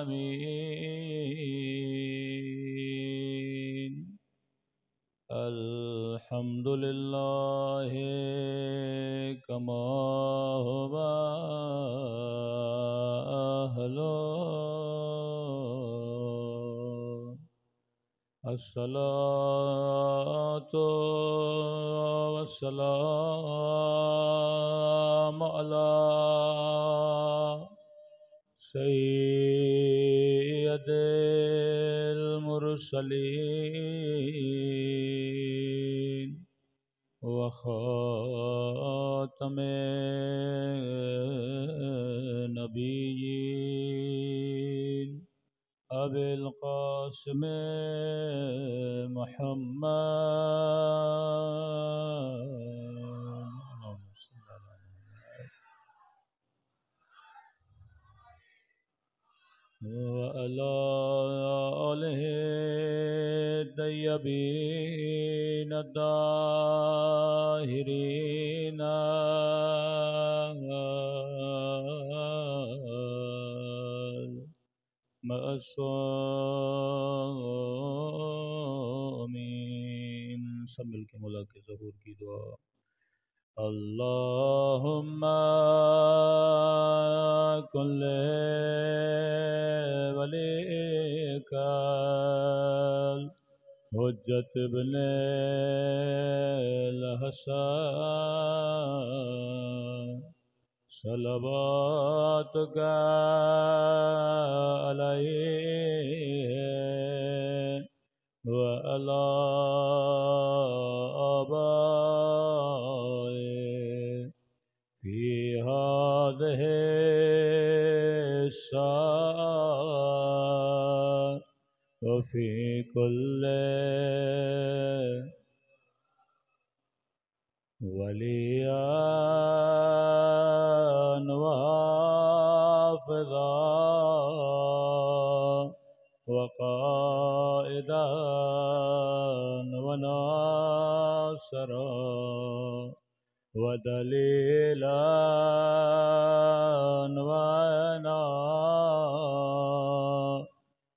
आमीन। अल्हम्दुलिल्लाहि कमा हुवा अहलो अस्सलातु वस्सलामु अला सय्यदिल मुरसलीन व ख़ातमे नबिय्यीन अबिल क़ासिम मुहम्मद व अला आलिहि तय्यबीन ताहिरीन मअसूमीन। सब मिल के मौला के ज़हूर की दुआ। अल्लाहुम्मा कुल्ले वलीका हुज्जत इब्ने हसन सलवातुका अलैहि व अला आबाए फी हाज़िहि अस्साअ व फी कुल्लि वलिय्यन व हाफ़िज़ा व क़ाइदन व नासिरा व दलीलन व अना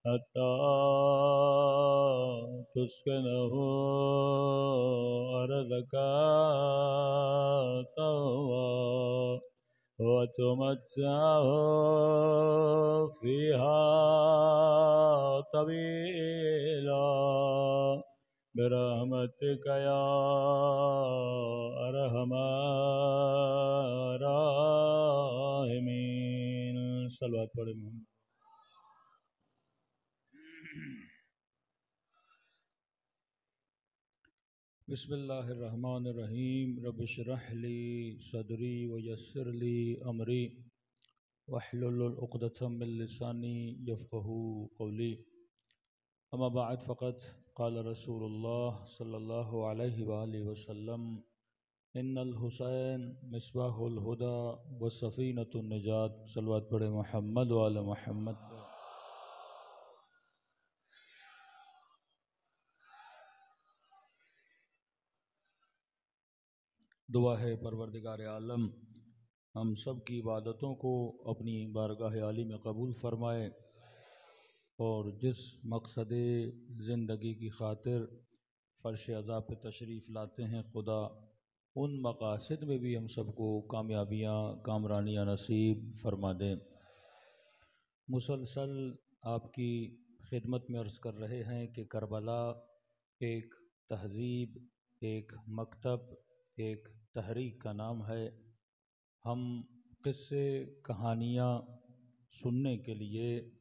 हत्ता तुस्किनहु अर्ज़का तवा व तुमत्तिअहु फ़ीहा तवीला बिरहमतिका या अरहमर राहिमीन। सल्लल्लाहु अलैहि वसल्लम। बिस्मिल्लाहिर्रहमानिर्रहीम। रब्बि इश्रह ली सदरी व यस्सिर ली अमरी वहलुल उक़दतम मिन लिसानी यफ़क़हू क़ौली। अम्मा बअद फ़क़द क़ाल रसूलुल्लाह सल्लल्लाहु अलैहि वआलिहि वसल्लम इन्नल हुसैन मिस्बाहुल हुदा व सफ़ीनतुन निजात। सल्लल्लाहु पढ़े मोहम्मद व आले मोहम्मद। दुआ है परवरदिगार आलम हम सब की इबादतों को अपनी बारगाह आली में कबूल फ़रमाए और जिस मकसद ज़िंदगी की खातिर फ़र्श अज़ा पे तशरीफ़ लाते हैं खुदा उन मकासद में भी हम सबको कामयाबियाँ कामरानियाँ नसीब फ़रमा दें। मुसलसल आपकी खिदमत में अर्ज़ कर रहे हैं कि करबला एक तहज़ीब, एक मकतब, एक तहरीक का नाम है। हम किस्से कहानियाँ सुनने के लिए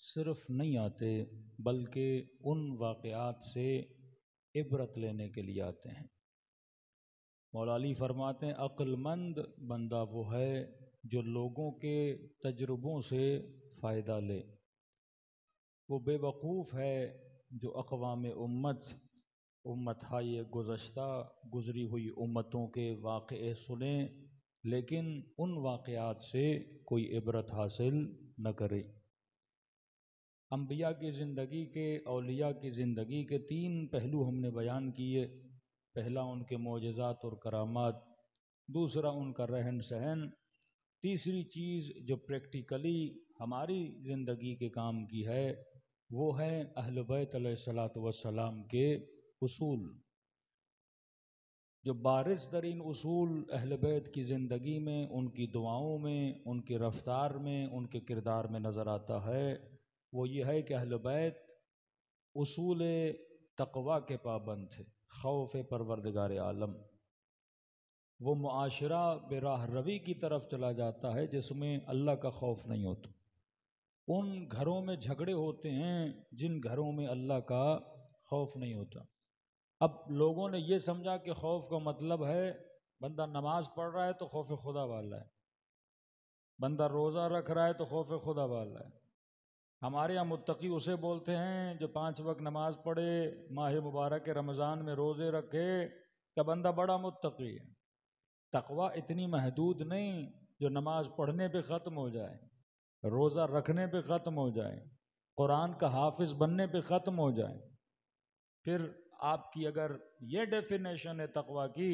सिर्फ़ नहीं आते बल्कि उन वाक़यात से इबरत लेने के लिए आते हैं। मौला अली फरमाते हैं अक्लमंद बंदा वो है जो लोगों के तजुर्बों से फ़ायदा ले। वो बेवकूफ़ है जो अक़वाम उम्मत हाय गुज़श्ता गुज़री हुई उम्मतों के वाक़े सुने लेकिन उन वाक़यात से कोई इबरत हासिल न करे। अंबिया की ज़िंदगी के, औलिया की ज़िंदगी के तीन पहलू हमने बयान किए। पहला उनके मोजज़ात और करामात, दूसरा उनका रहन सहन तीसरी चीज़ जो प्रैक्टिकली हमारी ज़िंदगी के काम की है वो है अहल बैत अलैहिस्सलातु वस्सलाम के उसूल। जो बारिज़ तरीन उसूल अहल बैत की ज़िंदगी में, उनकी दुआओं में, उनकी रफ्तार में, उनके किरदार में नज़र आता है वो ये है कि अहल बैत उसूल तक़वा के पाबंद थे, खौफ परवरदिगार आलम। वो मुआशरा बेराह रवी की तरफ चला जाता है जिसमें अल्लाह का खौफ नहीं होता। उन घरों में झगड़े होते हैं जिन घरों में अल्लाह का खौफ नहीं होता। अब लोगों ने ये समझा कि खौफ का मतलब है बंदा नमाज पढ़ रहा है तो खौफ खुदा वाला है, बंदा रोज़ा रख रहा है तो खौफ खुदा वाला है। हमारे यहाँ मुत्तकी उसे बोलते हैं जो 5 वक्त नमाज पढ़े, माह मुबारक के रमज़ान में रोज़े रखे, का बंदा बड़ा मुत्तकी है। तकवा इतनी महदूद नहीं जो नमाज पढ़ने पे ख़त्म हो जाए, रोज़ा रखने पे ख़त्म हो जाए, कुरान का हाफिज़ बनने पे ख़त्म हो जाए। फिर आपकी अगर ये डेफिनेशन है तकवा की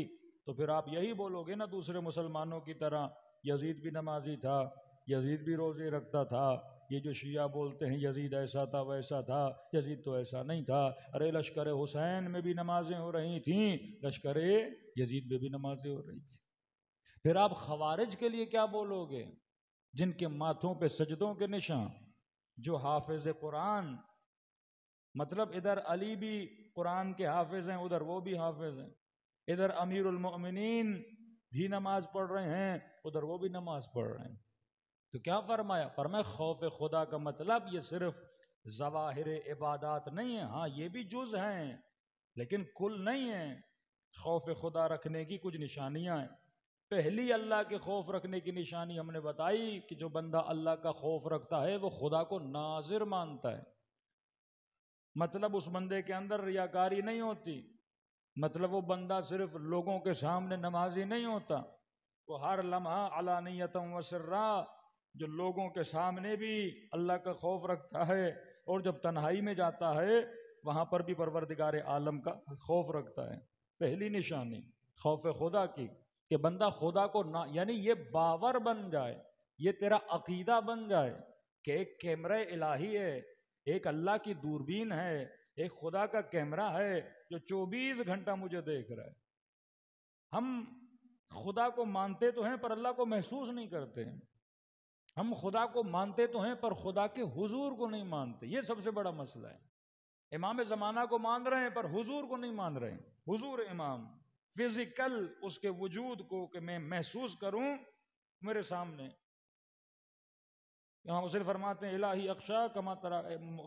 तो फिर आप यही बोलोगे ना दूसरे मुसलमानों की तरह, यजीद भी नमाजी था, यजीद भी रोज़े रखता था, ये जो शिया बोलते हैं यजीद ऐसा था वैसा था, यजीद तो ऐसा नहीं था। अरे लश्कर हुसैन में भी नमाजें हो रही थीं, लश्कर यजीद में भी नमाजें हो रही थी। फिर आप खवारिज के लिए क्या बोलोगे जिनके माथों पे सजदों के निशान, जो हाफिज कुरान, मतलब इधर अली भी कुरान के हाफिज हैं, उधर वो भी हाफिज हैं, इधर अमीरुल मोमिनीन भी नमाज पढ़ रहे हैं, उधर वो भी नमाज पढ़ रहे हैं। तो क्या फरमाया? फरमाया खौफ खुदा का मतलब ये सिर्फ ज़वाहिर इबादत नहीं है, हाँ ये भी जुज़ हैं लेकिन कुल नहीं है। खौफ खुदा रखने की कुछ निशानियां हैं। पहली अल्लाह के खौफ रखने की निशानी हमने बताई कि जो बंदा अल्लाह का खौफ रखता है वो खुदा को नाजिर मानता है। मतलब उस बंदे के अंदर रियाकारी नहीं होती, मतलब वो बंदा सिर्फ लोगों के सामने नमाजी नहीं होता, वो हर लम्हा अलानियतम व सिर्रा, जो लोगों के सामने भी अल्लाह का खौफ रखता है और जब तन्हाई में जाता है वहाँ पर भी परवरदिगार आलम का खौफ रखता है। पहली निशानी खौफ खुदा की कि बंदा खुदा को ना, यानी ये बावर बन जाए, ये तेरा अकीदा बन जाए कि एक कैमरा इलाही है, एक अल्लाह की दूरबीन है, एक खुदा का कैमरा है जो 24 घंटा मुझे देख रहा है। हम खुदा को मानते तो हैं पर अल्लाह को महसूस नहीं करते हैं। हम खुदा को मानते तो हैं पर खुदा के हुजूर को नहीं मानते, ये सबसे बड़ा मसला है। इमाम ज़माना को मान रहे हैं पर हुजूर को नहीं मान रहे हैं। हुजूर इमाम, फिजिकल उसके वजूद को कि मैं महसूस करूं मेरे सामने। इमाम हुसैन फरमाते हैं इलाही अक्शा कमा तरा,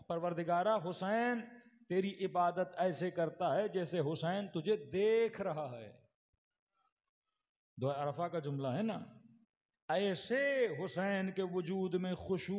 परवरदिगारा हुसैन तेरी इबादत ऐसे करता है जैसे हुसैन तुझे देख रहा है। दुआ अरफा का जुमला है ना, ऐसे हुसैन के वजूद में खुशू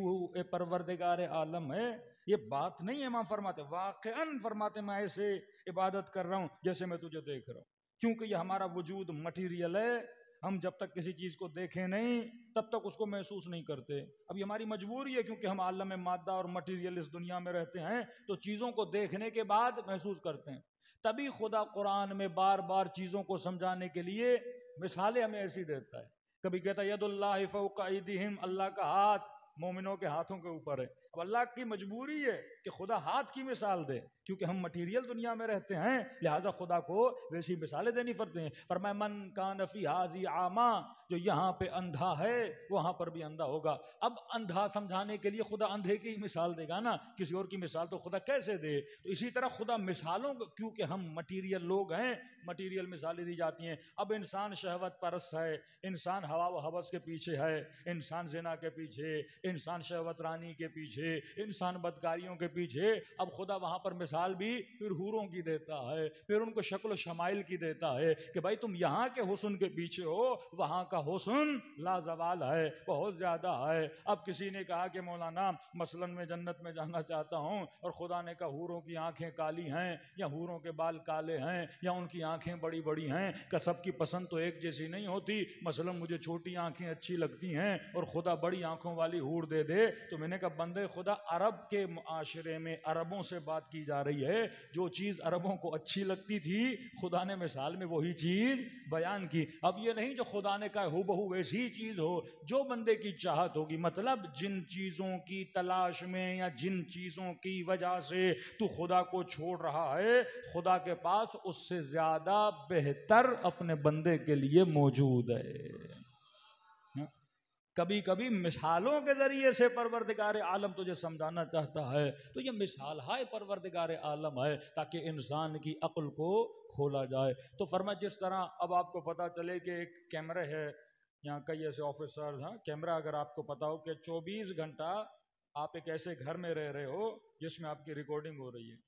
परवरदिगार आलम है। ये बात नहीं है, इमाम फरमाते वाक़अन फरमाते मैं ऐसे इबादत कर रहा हूं जैसे मैं तुझे देख रहा हूं, क्योंकि ये हमारा वजूद मटीरियल है। हम जब तक किसी चीज़ को देखें नहीं तब तक उसको महसूस नहीं करते। अब ये हमारी मजबूरी है क्योंकि हम आलम मादा और मटीरियल इस दुनिया में रहते हैं, तो चीज़ों को देखने के बाद महसूस करते हैं। तभी खुदा कुरान में बार बार चीज़ों को समझाने के लिए मिसालें हमें ऐसी देता है। कभी कहता है यदुल्लाहि फौका अयदीहिम, अल्लाह का हाथ मोमिनों के हाथों के ऊपर है। अब अल्लाह की मजबूरी है कि खुदा हाथ की मिसाल दे, क्योंकि हम मटीरियल दुनिया में रहते हैं, लिहाजा खुदा को वैसी मिसालें देनी पड़ती हैं। फरमाया मन कान फी हाज़ी आमा, जो यहाँ पे अंधा है वहाँ पर भी अंधा होगा। अब अंधा समझाने के लिए खुदा अंधे की मिसाल देगा ना, किसी और की मिसाल तो खुदा कैसे दे? तो इसी तरह खुदा मिसालों, क्योंकि हम मटीरियल लोग हैं, मटीरियल मिसालें दी जाती हैं। अब इंसान शहवत परस्त है, इंसान हवा व हवस के पीछे है, इंसान जिना के पीछे, इंसान शहवत रानी के पीछे, इंसान बदकारियों के पीछे। अब खुदा वहां पर मिसाल भी फिर हूरों की देता है, फिर उनको शक्ल शमाइल की देता है कि भाई तुम यहाँ के हुस्न के पीछे हो, वहां का हुस्न लाजवाल है, बहुत ज्यादा है। अब किसी ने कहा कि मौलाना मसलन मैं जन्नत में जाना चाहता हूँ, और खुदा ने कहा हूरों की आंखें काली हैं या हूरों के बाल काले हैं या उनकी आंखें बड़ी बड़ी हैं, क्या सबकी पसंद तो एक जैसी नहीं होती। मसलन मुझे छोटी आंखें अच्छी लगती हैं और खुदा बड़ी आंखों वाली हूर अंगूर दे दे। तो मैंने कहा बंदे खुदा, अरब के मुआशरे में अरबों से बात की जा रही है, जो चीज़ अरबों को अच्छी लगती थी खुदा ने मिसाल में वही चीज़ बयान की। अब ये नहीं जो खुदा ने कहा हूबहू वैसी चीज़ हो, जो बंदे की चाहत होगी। मतलब जिन चीज़ों की तलाश में या जिन चीज़ों की वजह से तू खुदा को छोड़ रहा है, खुदा के पास उससे ज़्यादा बेहतर अपने बंदे के लिए मौजूद है। कभी कभी मिसालों के जरिए से परवरदिगार आलम तुझे समझाना चाहता है, तो ये मिसाल है परवरदिगार आलम है, ताकि इंसान की अक्ल को खोला जाए। तो फरमा जिस तरह अब आपको पता चले कि एक कैमरे है, यहाँ कई ऐसे ऑफिसर्स हैं, कैमरा अगर आपको पता हो कि 24 घंटा आप एक ऐसे घर में रह रहे हो जिसमें आपकी रिकॉर्डिंग हो रही है,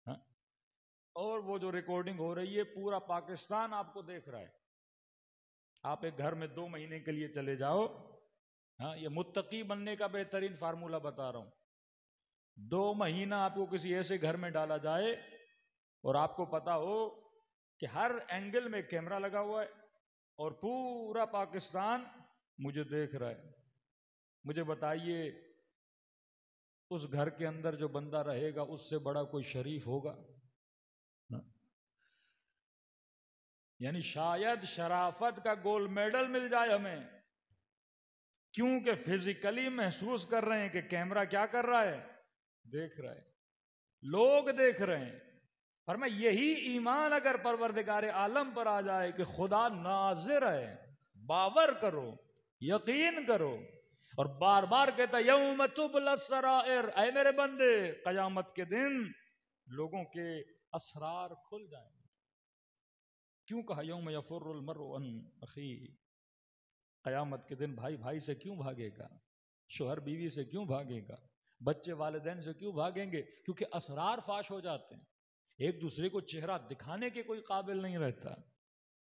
हाँ? और वो जो रिकॉर्डिंग हो रही है पूरा पाकिस्तान आपको देख रहा है। आप एक घर में 2 महीने के लिए चले जाओ, हाँ, ये मुत्तकी बनने का बेहतरीन फार्मूला बता रहा हूं। 2 महीना आपको किसी ऐसे घर में डाला जाए और आपको पता हो कि हर एंगल में कैमरा लगा हुआ है और पूरा पाकिस्तान मुझे देख रहा है। मुझे बताइए उस घर के अंदर जो बंदा रहेगा उससे बड़ा कोई शरीफ होगा? यानी शायद शराफत का गोल्ड मेडल मिल जाए हमें, क्योंकि फिजिकली महसूस कर रहे हैं कि कैमरा क्या कर रहा है, देख रहा है, लोग देख रहे हैं। पर मैं यही ईमान अगर परवरदिगार आलम पर आ जाए कि खुदा नाजिर है, बावर करो, यकीन करो, और बार बार कहता यौम तुबला सराइर, ऐ मेरे बंदे कयामत के दिन लोगों के असरार खुल जाएंगे। क्यों कहा यौम यफुर्रुल मर्उ अन अखी, कयामत के दिन भाई भाई से क्यों भागेगा, शोहर बीवी से क्यों भागेगा, बच्चे वालिदैन से क्यों भागेंगे? क्योंकि असरार फाश हो जाते हैं, एक दूसरे को चेहरा दिखाने के कोई काबिल नहीं रहता।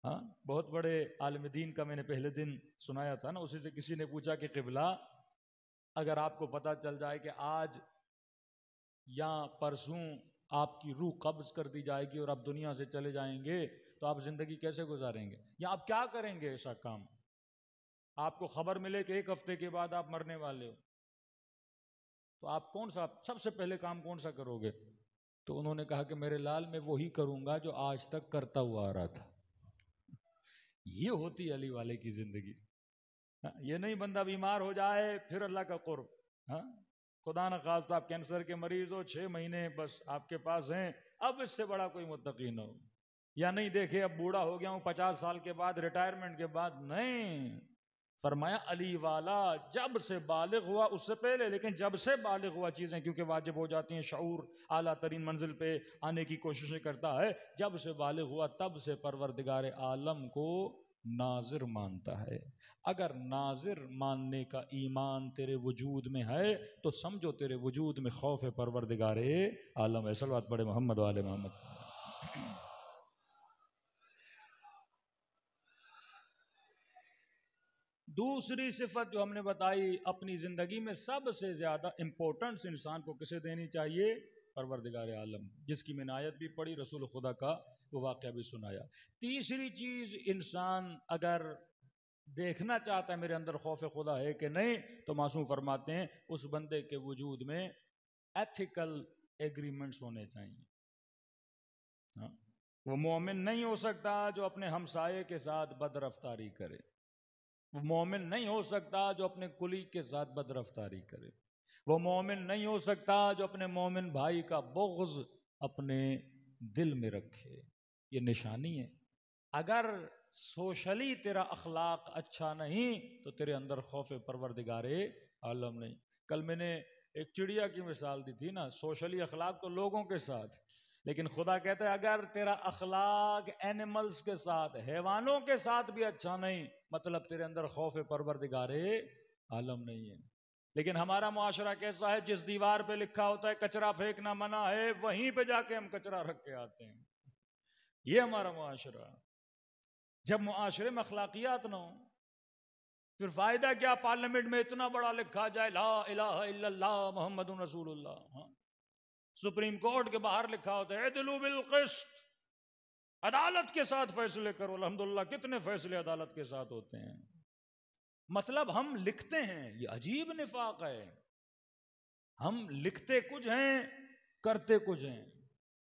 हाँ, बहुत बड़े आलिम दीन का मैंने पहले दिन सुनाया था ना, उसी से किसी ने पूछा कि क़िबला अगर आपको पता चल जाए कि आज या परसों आपकी रूह कब्ज कर दी जाएगी और आप दुनिया से चले जाएंगे, तो आप जिंदगी कैसे गुजारेंगे, या आप क्या करेंगे ऐसा काम? आपको खबर मिले कि 1 हफ्ते के बाद आप मरने वाले हो, तो आप कौन सा सबसे पहले काम कौन सा करोगे? तो उन्होंने कहा कि मेरे लाल मैं वही करूंगा जो आज तक करता हुआ आ रहा था। ये होती अली वाले की जिंदगी। ये नहीं बंदा बीमार हो जाए फिर अल्लाह का कुर्ब, हाँ, खुदा न खास्ता आप कैंसर के मरीज हो, 6 महीने बस आपके पास हैं, अब इससे बड़ा कोई मुत्तकी न हो। या नहीं देखे अब बूढ़ा हो गया हूं 50 साल के बाद, रिटायरमेंट के बाद, नहीं, फरमाया अली वाला जब से बालिग हुआ, उससे पहले लेकिन जब से बालिग हुआ चीज़ें क्योंकि वाजिब हो जाती हैं, शऊर आला तरीन मंजिल पे आने की कोशिशें करता है, जब से बालिग हुआ तब से परवरदिगार आलम को नाजिर मानता है। अगर नाजिर मानने का ईमान तेरे वजूद में है तो समझो तेरे वजूद में खौफ परवरदिगार आलम है। सल्लल्लाहु अलैहि मोहम्मद वाले मोहम्मद। दूसरी सिफत जो हमने बताई, अपनी जिंदगी में सबसे ज्यादा इंपॉर्टेंस इंसान को किसे देनी चाहिए? परवरदिगार आलम, जिसकी मैंने आयत भी पढ़ी, रसूल खुदा का वो वाक़या भी सुनाया। तीसरी चीज, इंसान अगर देखना चाहता है मेरे अंदर खौफ खुदा है कि नहीं, तो मासूम फरमाते हैं उस बंदे के वजूद में एथिकल एग्रीमेंट्स होने चाहिए। हाँ? वो मोमिन नहीं हो सकता जो अपने हमसाये के साथ बदरफ्तारी करे, वो मोमिन नहीं हो सकता जो अपने कुली के साथ बदरफ्तारी करे, वो मोमिन नहीं हो सकता जो अपने मोमिन भाई का बुग़्ज़ अपने दिल में रखे। ये निशानी है। अगर सोशली तेरा अखलाक अच्छा नहीं तो तेरे अंदर खौफ परवरदिगारे आलम नहीं। कल मैंने एक चिड़िया की मिसाल दी थी ना, सोशली अखलाक तो लोगों के साथ, लेकिन खुदा कहता है अगर तेरा अखलाक एनिमल्स के साथ, हैवानों के साथ भी अच्छा नहीं, मतलब तेरे अंदर खौफ परवरदिगारे आलम नहीं है। लेकिन हमारा मुआशरा कैसा है, जिस दीवार पे लिखा होता है कचरा फेंकना मना है, वहीं पे जाके हम कचरा रख के आते हैं। ये हमारा मुआशरा। जब मुआशरे में अखलाकियात ना हो फिर फायदा क्या? पार्लियामेंट में इतना बड़ा लिखा जाए ला इलाहा इल्लल्लाह मुहम्मदुर रसूलुल्लाह, हाँ? सुप्रीम कोर्ट के बाहर लिखा होता है इदलू बिल क़िस्त, अदालत के साथ फैसले करो। अल्हम्दुलिल्लाह कितने फैसले अदालत के साथ होते हैं। मतलब हम लिखते हैं, ये अजीब निफाक है। हम लिखते कुछ हैं, करते कुछ हैं,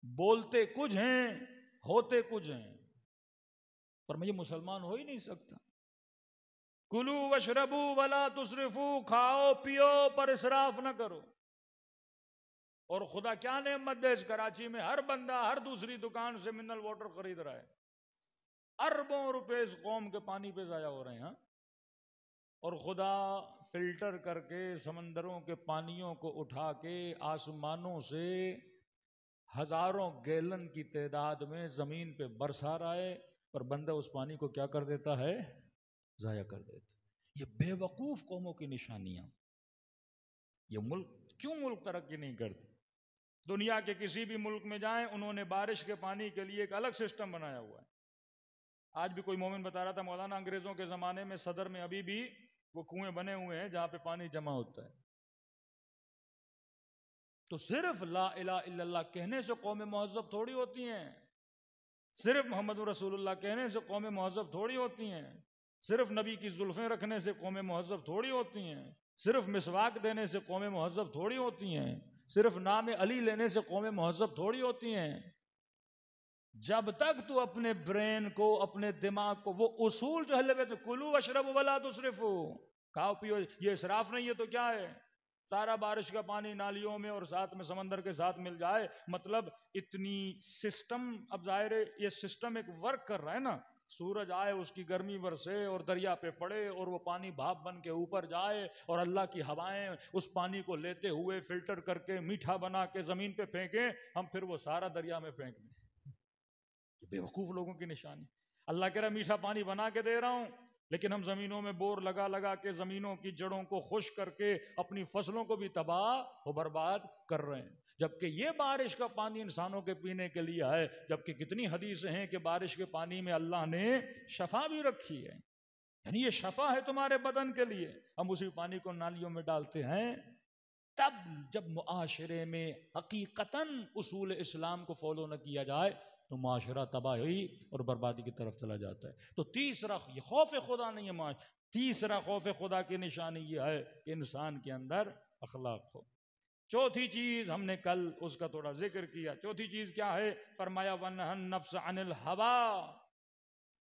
बोलते कुछ हैं, होते कुछ हैं, पर मैं ये मुसलमान हो ही नहीं सकता। कुलू वशरबू वला तुसरिफू, खाओ पियो पर इसराफ न करो। और खुदा क्या नेमत दे, इस कराची में हर बंदा हर दूसरी दुकान से मिनरल वाटर खरीद रहा है। अरबों रुपए इस कौम के पानी पे जाया हो रहे हैं। और खुदा फिल्टर करके समंदरों के पानियों को उठा के आसमानों से हजारों गैलन की तादाद में जमीन पे बरसा रहा है, पर बंदा उस पानी को क्या कर देता है, जाया कर देता। ये बेवकूफ कौमों की निशानियां। ये मुल्क क्यों मुल्क तरक्की नहीं करते? दुनिया के किसी भी मुल्क में जाएं, उन्होंने बारिश के पानी के लिए एक अलग सिस्टम बनाया हुआ है। आज भी कोई मोमिन बता रहा था, मौलाना अंग्रेजों के जमाने में सदर में अभी भी वो कुएं बने हुए हैं जहां पे पानी जमा होता है। तो सिर्फ ला इलाहा इल्लल्लाह कहने से कौमें महज़्ज़ब थोड़ी होती हैं। सिर्फ मोहम्मद रसूलुल्लाह कहने से कौमें महज़्ज़ब थोड़ी होती हैं। सिर्फ नबी की जुल्फें रखने से कौमें महज़्ज़ब थोड़ी होती हैं। सिर्फ मिसवाक देने से कौमें महज़्ज़ब थोड़ी होती हैं। सिर्फ नाम अली लेने से कौमें महज़्ज़ब थोड़ी होती हैं। जब तक तू अपने ब्रेन को, अपने दिमाग को, वो उसूल जो है, तो कुलू वशरबू वला तुसरिफू, खाओ पियो, ये इसराफ नहीं है तो क्या है? सारा बारिश का पानी नालियों में और साथ में समंदर के साथ मिल जाए, मतलब इतनी सिस्टम। अब जाहिर है ये सिस्टम एक वर्क कर रहा है ना। सूरज आए, उसकी गर्मी बरसे और दरिया पे पड़े और वो पानी भाप बन के ऊपर जाए और अल्लाह की हवाएं उस पानी को लेते हुए फिल्टर करके मीठा बना के जमीन पे फेंके, हम फिर वो सारा दरिया में फेंक दें। बेवकूफ लोगों की निशानी। अल्लाह कह रहा मीठा पानी बना के दे रहा हूं, लेकिन हम जमीनों में बोर लगा लगा के जमीनों की जड़ों को खुश्क करके अपनी फसलों को भी तबाह और बर्बाद कर रहे हैं। जबकि ये बारिश का पानी इंसानों के पीने के लिए है। जबकि कितनी हदीसें हैं कि बारिश के पानी में अल्लाह ने शफा भी रखी है, यानी ये शफा है तुम्हारे बदन के लिए। हम उसी पानी को नालियों में डालते हैं। तब जब मुआशरे में हकीकतन उसूल इस्लाम को फॉलो न किया जाए तो माशरा तबाही और बर्बादी की तरफ चला जाता है। तो तीसरा, ये खौफ खुदा नहीं है, तीसरा खौफ खुदा की निशानी यह है कि इंसान के अंदर अखलाक हो। चौथी चीज हमने कल उसका थोड़ा जिक्र किया। चौथी चीज क्या है? फरमाया वनहन नफ्स अनिल हवा।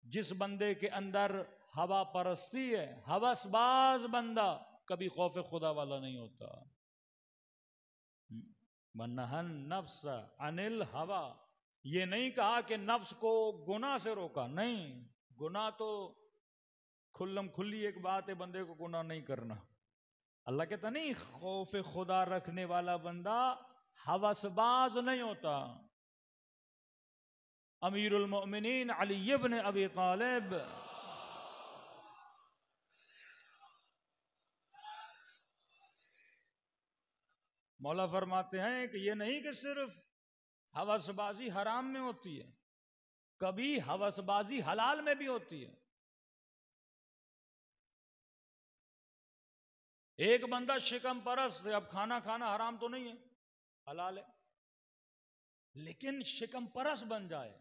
जिस बंदे के अंदर हवा परस्ती है, हवसबाज बंदा कभी खौफ खुदा वाला नहीं होता। वनहन नफ्स अनिल हवा, ये नहीं कहा कि नफ्स को गुनाह से रोका, नहीं। गुनाह तो खुल्लम खुल्ली एक बात है, बंदे को गुनाह नहीं करना। अल्लाह कहता नहीं, खौफ खुदा रखने वाला बंदा हवसबाज नहीं होता। अमीरुल मोमिनीन अली इब्न अबी तालिब मौला फरमाते हैं कि ये नहीं कि सिर्फ हवसबाजी हराम में होती है, कभी हवसबाजी हलाल में भी होती है। एक बंदा शिकम परस्त है, अब खाना खाना हराम तो नहीं है, हलाल है, लेकिन शिकम परस्त बन जाए,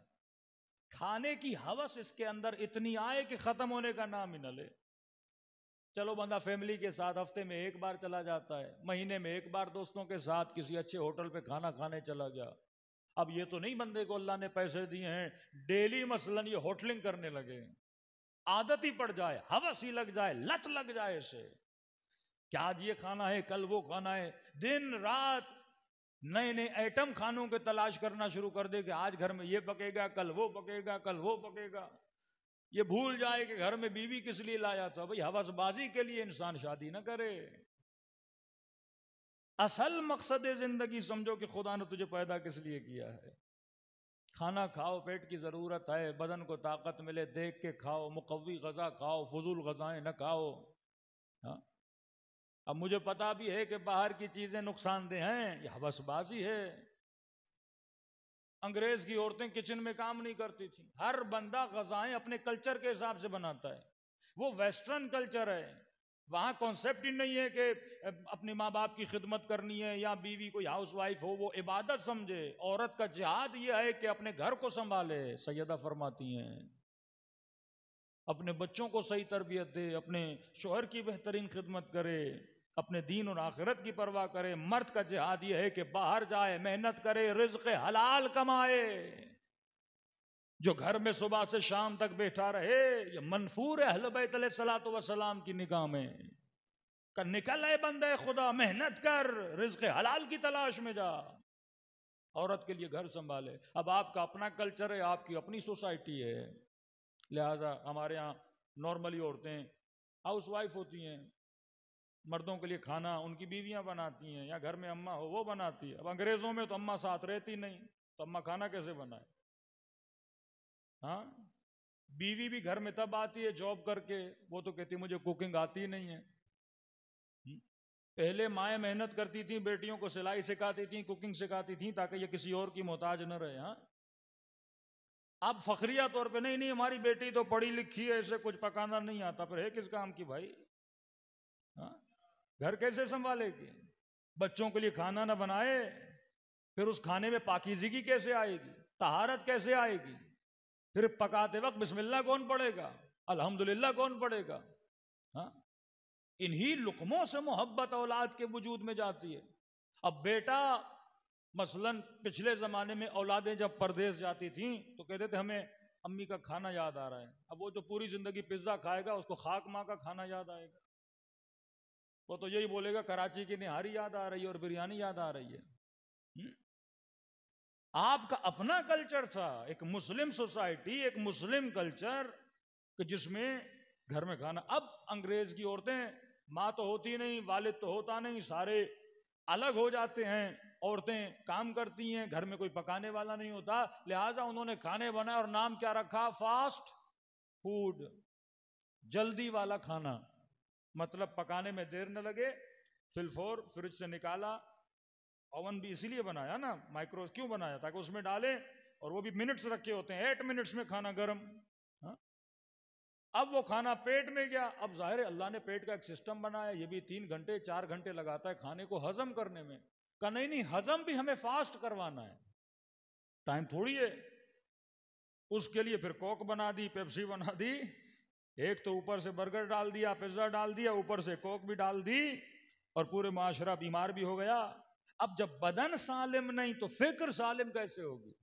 खाने की हवस इसके अंदर इतनी आए कि खत्म होने का नाम ही न ले। चलो बंदा फैमिली के साथ हफ्ते में एक बार चला जाता है, महीने में एक बार दोस्तों के साथ किसी अच्छे होटल पे खाना खाने चला गया। अब ये तो नहीं बंदे को अल्लाह ने पैसे दिए हैं डेली मसलन ये होटलिंग करने लगे, आदत ही पड़ जाए, हवस ही लग जाए, लत लग जाए इसे, क्या आज ये खाना है कल वो खाना है, दिन रात नए नए आइटम खानों के तलाश करना शुरू कर दे कि आज घर में ये पकेगा, कल वो पकेगा, कल वो पकेगा। ये भूल जाए कि घर में बीवी किस लिए लाया था। भाई हवसबाजी के लिए इंसान शादी ना करे। असल मकसद जिंदगी समझो कि खुदा ने तुझे पैदा किस लिए किया है। खाना खाओ, पेट की जरूरत है, बदन को ताकत मिले, देख के खाओ, मुकव्वी गजा खाओ, फजूल गजाएं न खाओ। हाँ, अब मुझे पता भी है कि बाहर की चीजें नुकसानदेह हैं, ये हवसबाजी है। अंग्रेज की औरतें किचन में काम नहीं करती थी, हर बंदा गजाएं अपने कल्चर के हिसाब से बनाता है। वो वेस्टर्न कल्चर है, वहां कॉन्सेप्ट ही नहीं है कि अपने माँ बाप की खिदमत करनी है या बीवी कोई हाउसवाइफ हो वो इबादत समझे। औरत का जिहाद ये है कि अपने घर को संभाले। सैयदा फरमाती हैं अपने बच्चों को सही तरबियत दे, अपने शोहर की बेहतरीन खिदमत करे, अपने दीन और आखिरत की परवाह करे। मर्द का जिहाद यह है कि बाहर जाए, मेहनत करे, रिज़्क़ हलाल कमाए। जो घर में सुबह से शाम तक बैठा रहे, ये मनफूर है अहले बैत अलैहिस्सलातु वस्सलाम की निगाह में। का निकल है बंदे खुदा, मेहनत कर, रिज़्क़ हलाल की तलाश में जा। औरत के लिए घर संभाले। अब आपका अपना कल्चर है, आपकी अपनी सोसाइटी है, लिहाजा हमारे यहाँ नॉर्मली औरतें हाउसवाइफ होती हैं, मर्दों के लिए खाना उनकी बीवियां बनाती हैं, या घर में अम्मा हो वो बनाती है। अब अंग्रेजों में तो अम्मा साथ रहती नहीं, तो अम्मा खाना कैसे बनाए? हाँ, बीवी भी घर में तब आती है जॉब करके, वो तो कहती मुझे कुकिंग आती नहीं है। पहले माएँ मेहनत करती थी, बेटियों को सिलाई सिखाती थी, कुकिंग सिखाती थी, ताकि ये किसी और की मोहताज न रहे। हाँ, अब फखरिया तौर पे नहीं हमारी बेटी तो पढ़ी लिखी है, इसे कुछ पकाना नहीं आता, पर है किस काम की भाई? हाँ, घर कैसे संभालेगी? बच्चों के लिए खाना ना बनाए, फिर उस खाने में पाकीज़गी कैसे आएगी, तहारत कैसे आएगी? फिर पकाते वक्त बिस्मिल्लाह कौन पढ़ेगा, अल्हम्दुलिल्लाह कौन पढ़ेगा? हाँ, इन्हीं लुक़मों से मोहब्बत औलाद के वजूद में जाती है। अब बेटा, मसलन पिछले ज़माने में औलादें जब परदेश जाती थीं तो कहते थे हमें अम्मी का खाना याद आ रहा है। अब वो जो पूरी ज़िंदगी पिज़्ज़ा खाएगा, उसको खाक माँ का खाना याद आएगा। वो तो यही बोलेगा कराची की निहारी याद आ रही है और बिरयानी याद आ रही है। आपका अपना कल्चर था, एक मुस्लिम सोसाइटी, एक मुस्लिम कल्चर कि जिसमें घर में खाना। अब अंग्रेज की औरतें, माँ तो होती नहीं, वालिद तो होता नहीं, सारे अलग हो जाते हैं, औरतें काम करती हैं, घर में कोई पकाने वाला नहीं होता, लिहाजा उन्होंने खाने बनाए और नाम क्या रखा? फास्ट फूड, जल्दी वाला खाना। मतलब पकाने में देर न लगे, फिलफोर फ्रिज से निकाला। ओवन भी इसीलिए बनाया ना, माइक्रो क्यों बनाया? ताकि उसमें डालें, और वो भी मिनट्स रखे होते हैं, 8 मिनट्स में खाना गर्म। हाँ? अब वो खाना पेट में गया। अब जाहिर है अल्लाह ने पेट का एक सिस्टम बनाया, ये भी 3 घंटे 4 घंटे लगाता है खाने को हजम करने में। का नहीं, हजम भी हमें फास्ट करवाना है, टाइम थोड़ी है। उसके लिए फिर कोक बना दी, पेप्सी बना दी, एक तो ऊपर से बर्गर डाल दिया, पिज्जा डाल दिया, ऊपर से कोक भी डाल दी, और पूरे माशरा बीमार भी हो गया। अब जब बदन सालिम नहीं तो फिक्र सालिम कैसे होगी?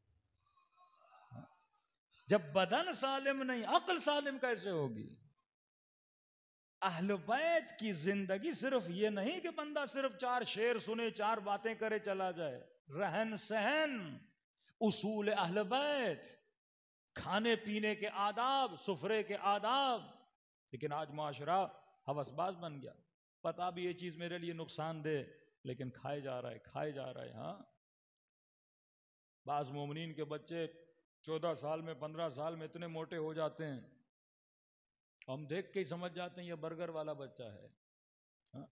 जब बदन सालिम नहीं, अक्ल सालिम कैसे होगी? अहले बैत की जिंदगी सिर्फ ये नहीं कि बंदा सिर्फ 4 शेर सुने, 4 बातें करे चला जाए। रहन सहन, उसूल अहले बैत, खाने पीने के आदाब, सुफरे के आदाब। लेकिन आज माशरा हवसबाज बन गया, पता भी ये चीज मेरे लिए नुकसान दे, लेकिन खाए जा रहा है, खाए जा रहा है। हाँ, बाज मोमिनीन के बच्चे 14 साल में, 15 साल में इतने मोटे हो जाते हैं, हम देख के ही समझ जाते हैं ये बर्गर वाला बच्चा है। हाँ?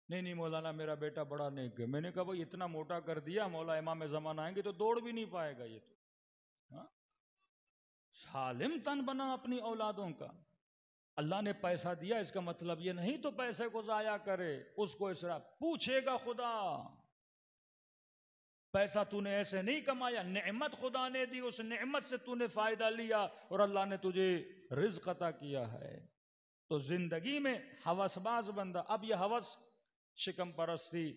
नहीं मौलाना मेरा बेटा बड़ा नेक है। मैंने कहा भाई इतना मोटा कर दिया, मौला इमाम ज़मान आएंगे तो दौड़ भी नहीं पाएगा ये तो। हाँ? सालिम तन बना अपनी औलादों का। अल्लाह ने पैसा दिया, इसका मतलब ये नहीं तो पैसे को जाया करे, उसको इसराफ पूछेगा खुदा। पैसा तूने ऐसे नहीं कमाया, नेमत खुदा ने दी, उस नेमत से तूने फायदा लिया और अल्लाह ने तुझे रिज़्क़ अता किया है। तो जिंदगी में हवसबाज बंदा, अब यह हवस शिकम परस्ती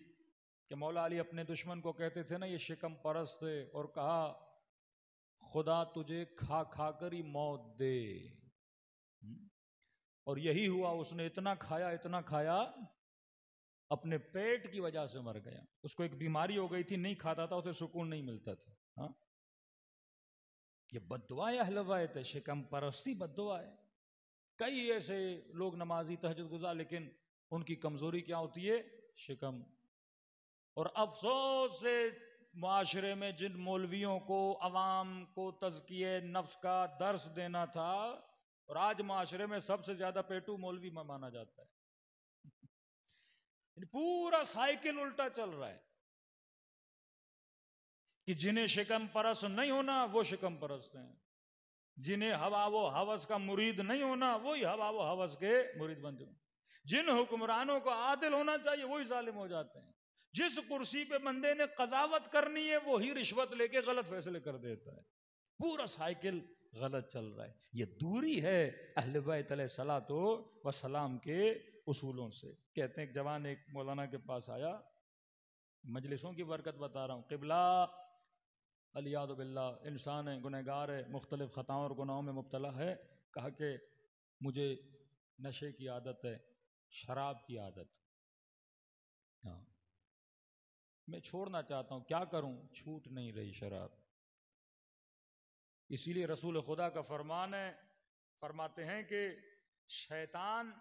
कि मौला अली अपने दुश्मन को कहते थे ना ये शिकम परस्त है, और कहा खुदा तुझे खा खा कर ही मौत दे। और यही हुआ, उसने इतना खाया अपने पेट की वजह से मर गया। उसको एक बीमारी हो गई थी, नहीं खाता था, उसे सुकून नहीं मिलता था। हाँ? ये बद्दुआ है, अहले बैत है, शिकम परस्ती बद्दुआ है। कई ऐसे लोग नमाजी तहज्जुद गुज़ार, लेकिन उनकी कमजोरी क्या होती है? शिकम। और अफसोस से माशरे में जिन मौलवियों को, अवाम को तज़किये नफ्स का दर्स देना था, और आज माशरे में सबसे ज्यादा पेटू मौलवी माना जाता है। पूरा साइकिल उल्टा चल रहा है कि जिन्हें शिकम परस्त नहीं होना वो शिकम परस्त हैं, जिन्हें हवा वो हवस का मुरीद नहीं होना वही हवा वो हवस के मुरीद बनते हैं, जिन हुक्मरानों को आदिल होना चाहिए वही जालिम हो जाते हैं, जिस कुर्सी पे बंदे ने कजावत करनी है वही रिश्वत लेके गलत फैसले कर देता है। पूरा साइकिल गलत चल रहा है। ये दूरी है अहले बैत अलैहिस्सलातो व सलाम के उसूलों से। कहते हैं एक जवान एक मौलाना के पास आया, मजलिसों की बरकत बता रहा हूँ, क़िबला अलियादु बिल्लाह, इंसान है, गुनहगार है, मुख्तलिफ ख़ताओं और गुनाहों में मुब्तला है। कहा कि मुझे नशे की आदत है, शराब की आदत, हाँ मैं छोड़ना चाहता हूँ, क्या करूँ? छूट नहीं रही शराब। इसीलिए रसूल खुदा का फरमान है, फरमाते हैं कि शैतान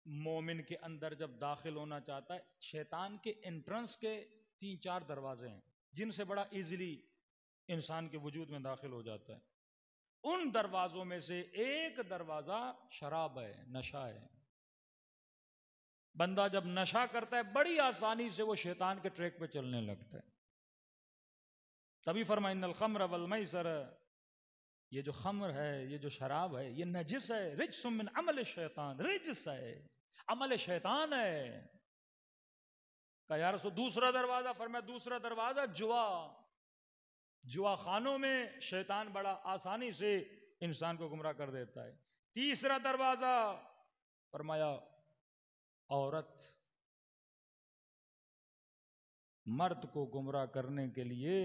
मोमिन के अंदर जब दाखिल होना चाहता है, शैतान के एंट्रेंस के 3-4 दरवाजे हैं जिनसे बड़ा इजीली इंसान के वजूद में दाखिल हो जाता है। उन दरवाजों में से एक दरवाजा शराब है, नशा है। बंदा जब नशा करता है बड़ी आसानी से वो शैतान के ट्रैक पे चलने लगता है। तभी फरमाया इन्नल खम्र वल मैसर, ये जो खम्र है, ये जो शराब है, ये नजिस है, रिज्सुम मिन अमल शैतान, रिज्स है, अमल शैतान है। कहा या रसूल दूसरा दरवाजा? फरमाया दूसरा दरवाजा जुआ, जुआ खानों में शैतान बड़ा आसानी से इंसान को गुमराह कर देता है। तीसरा दरवाजा फरमाया औरत, मर्द को गुमराह करने के लिए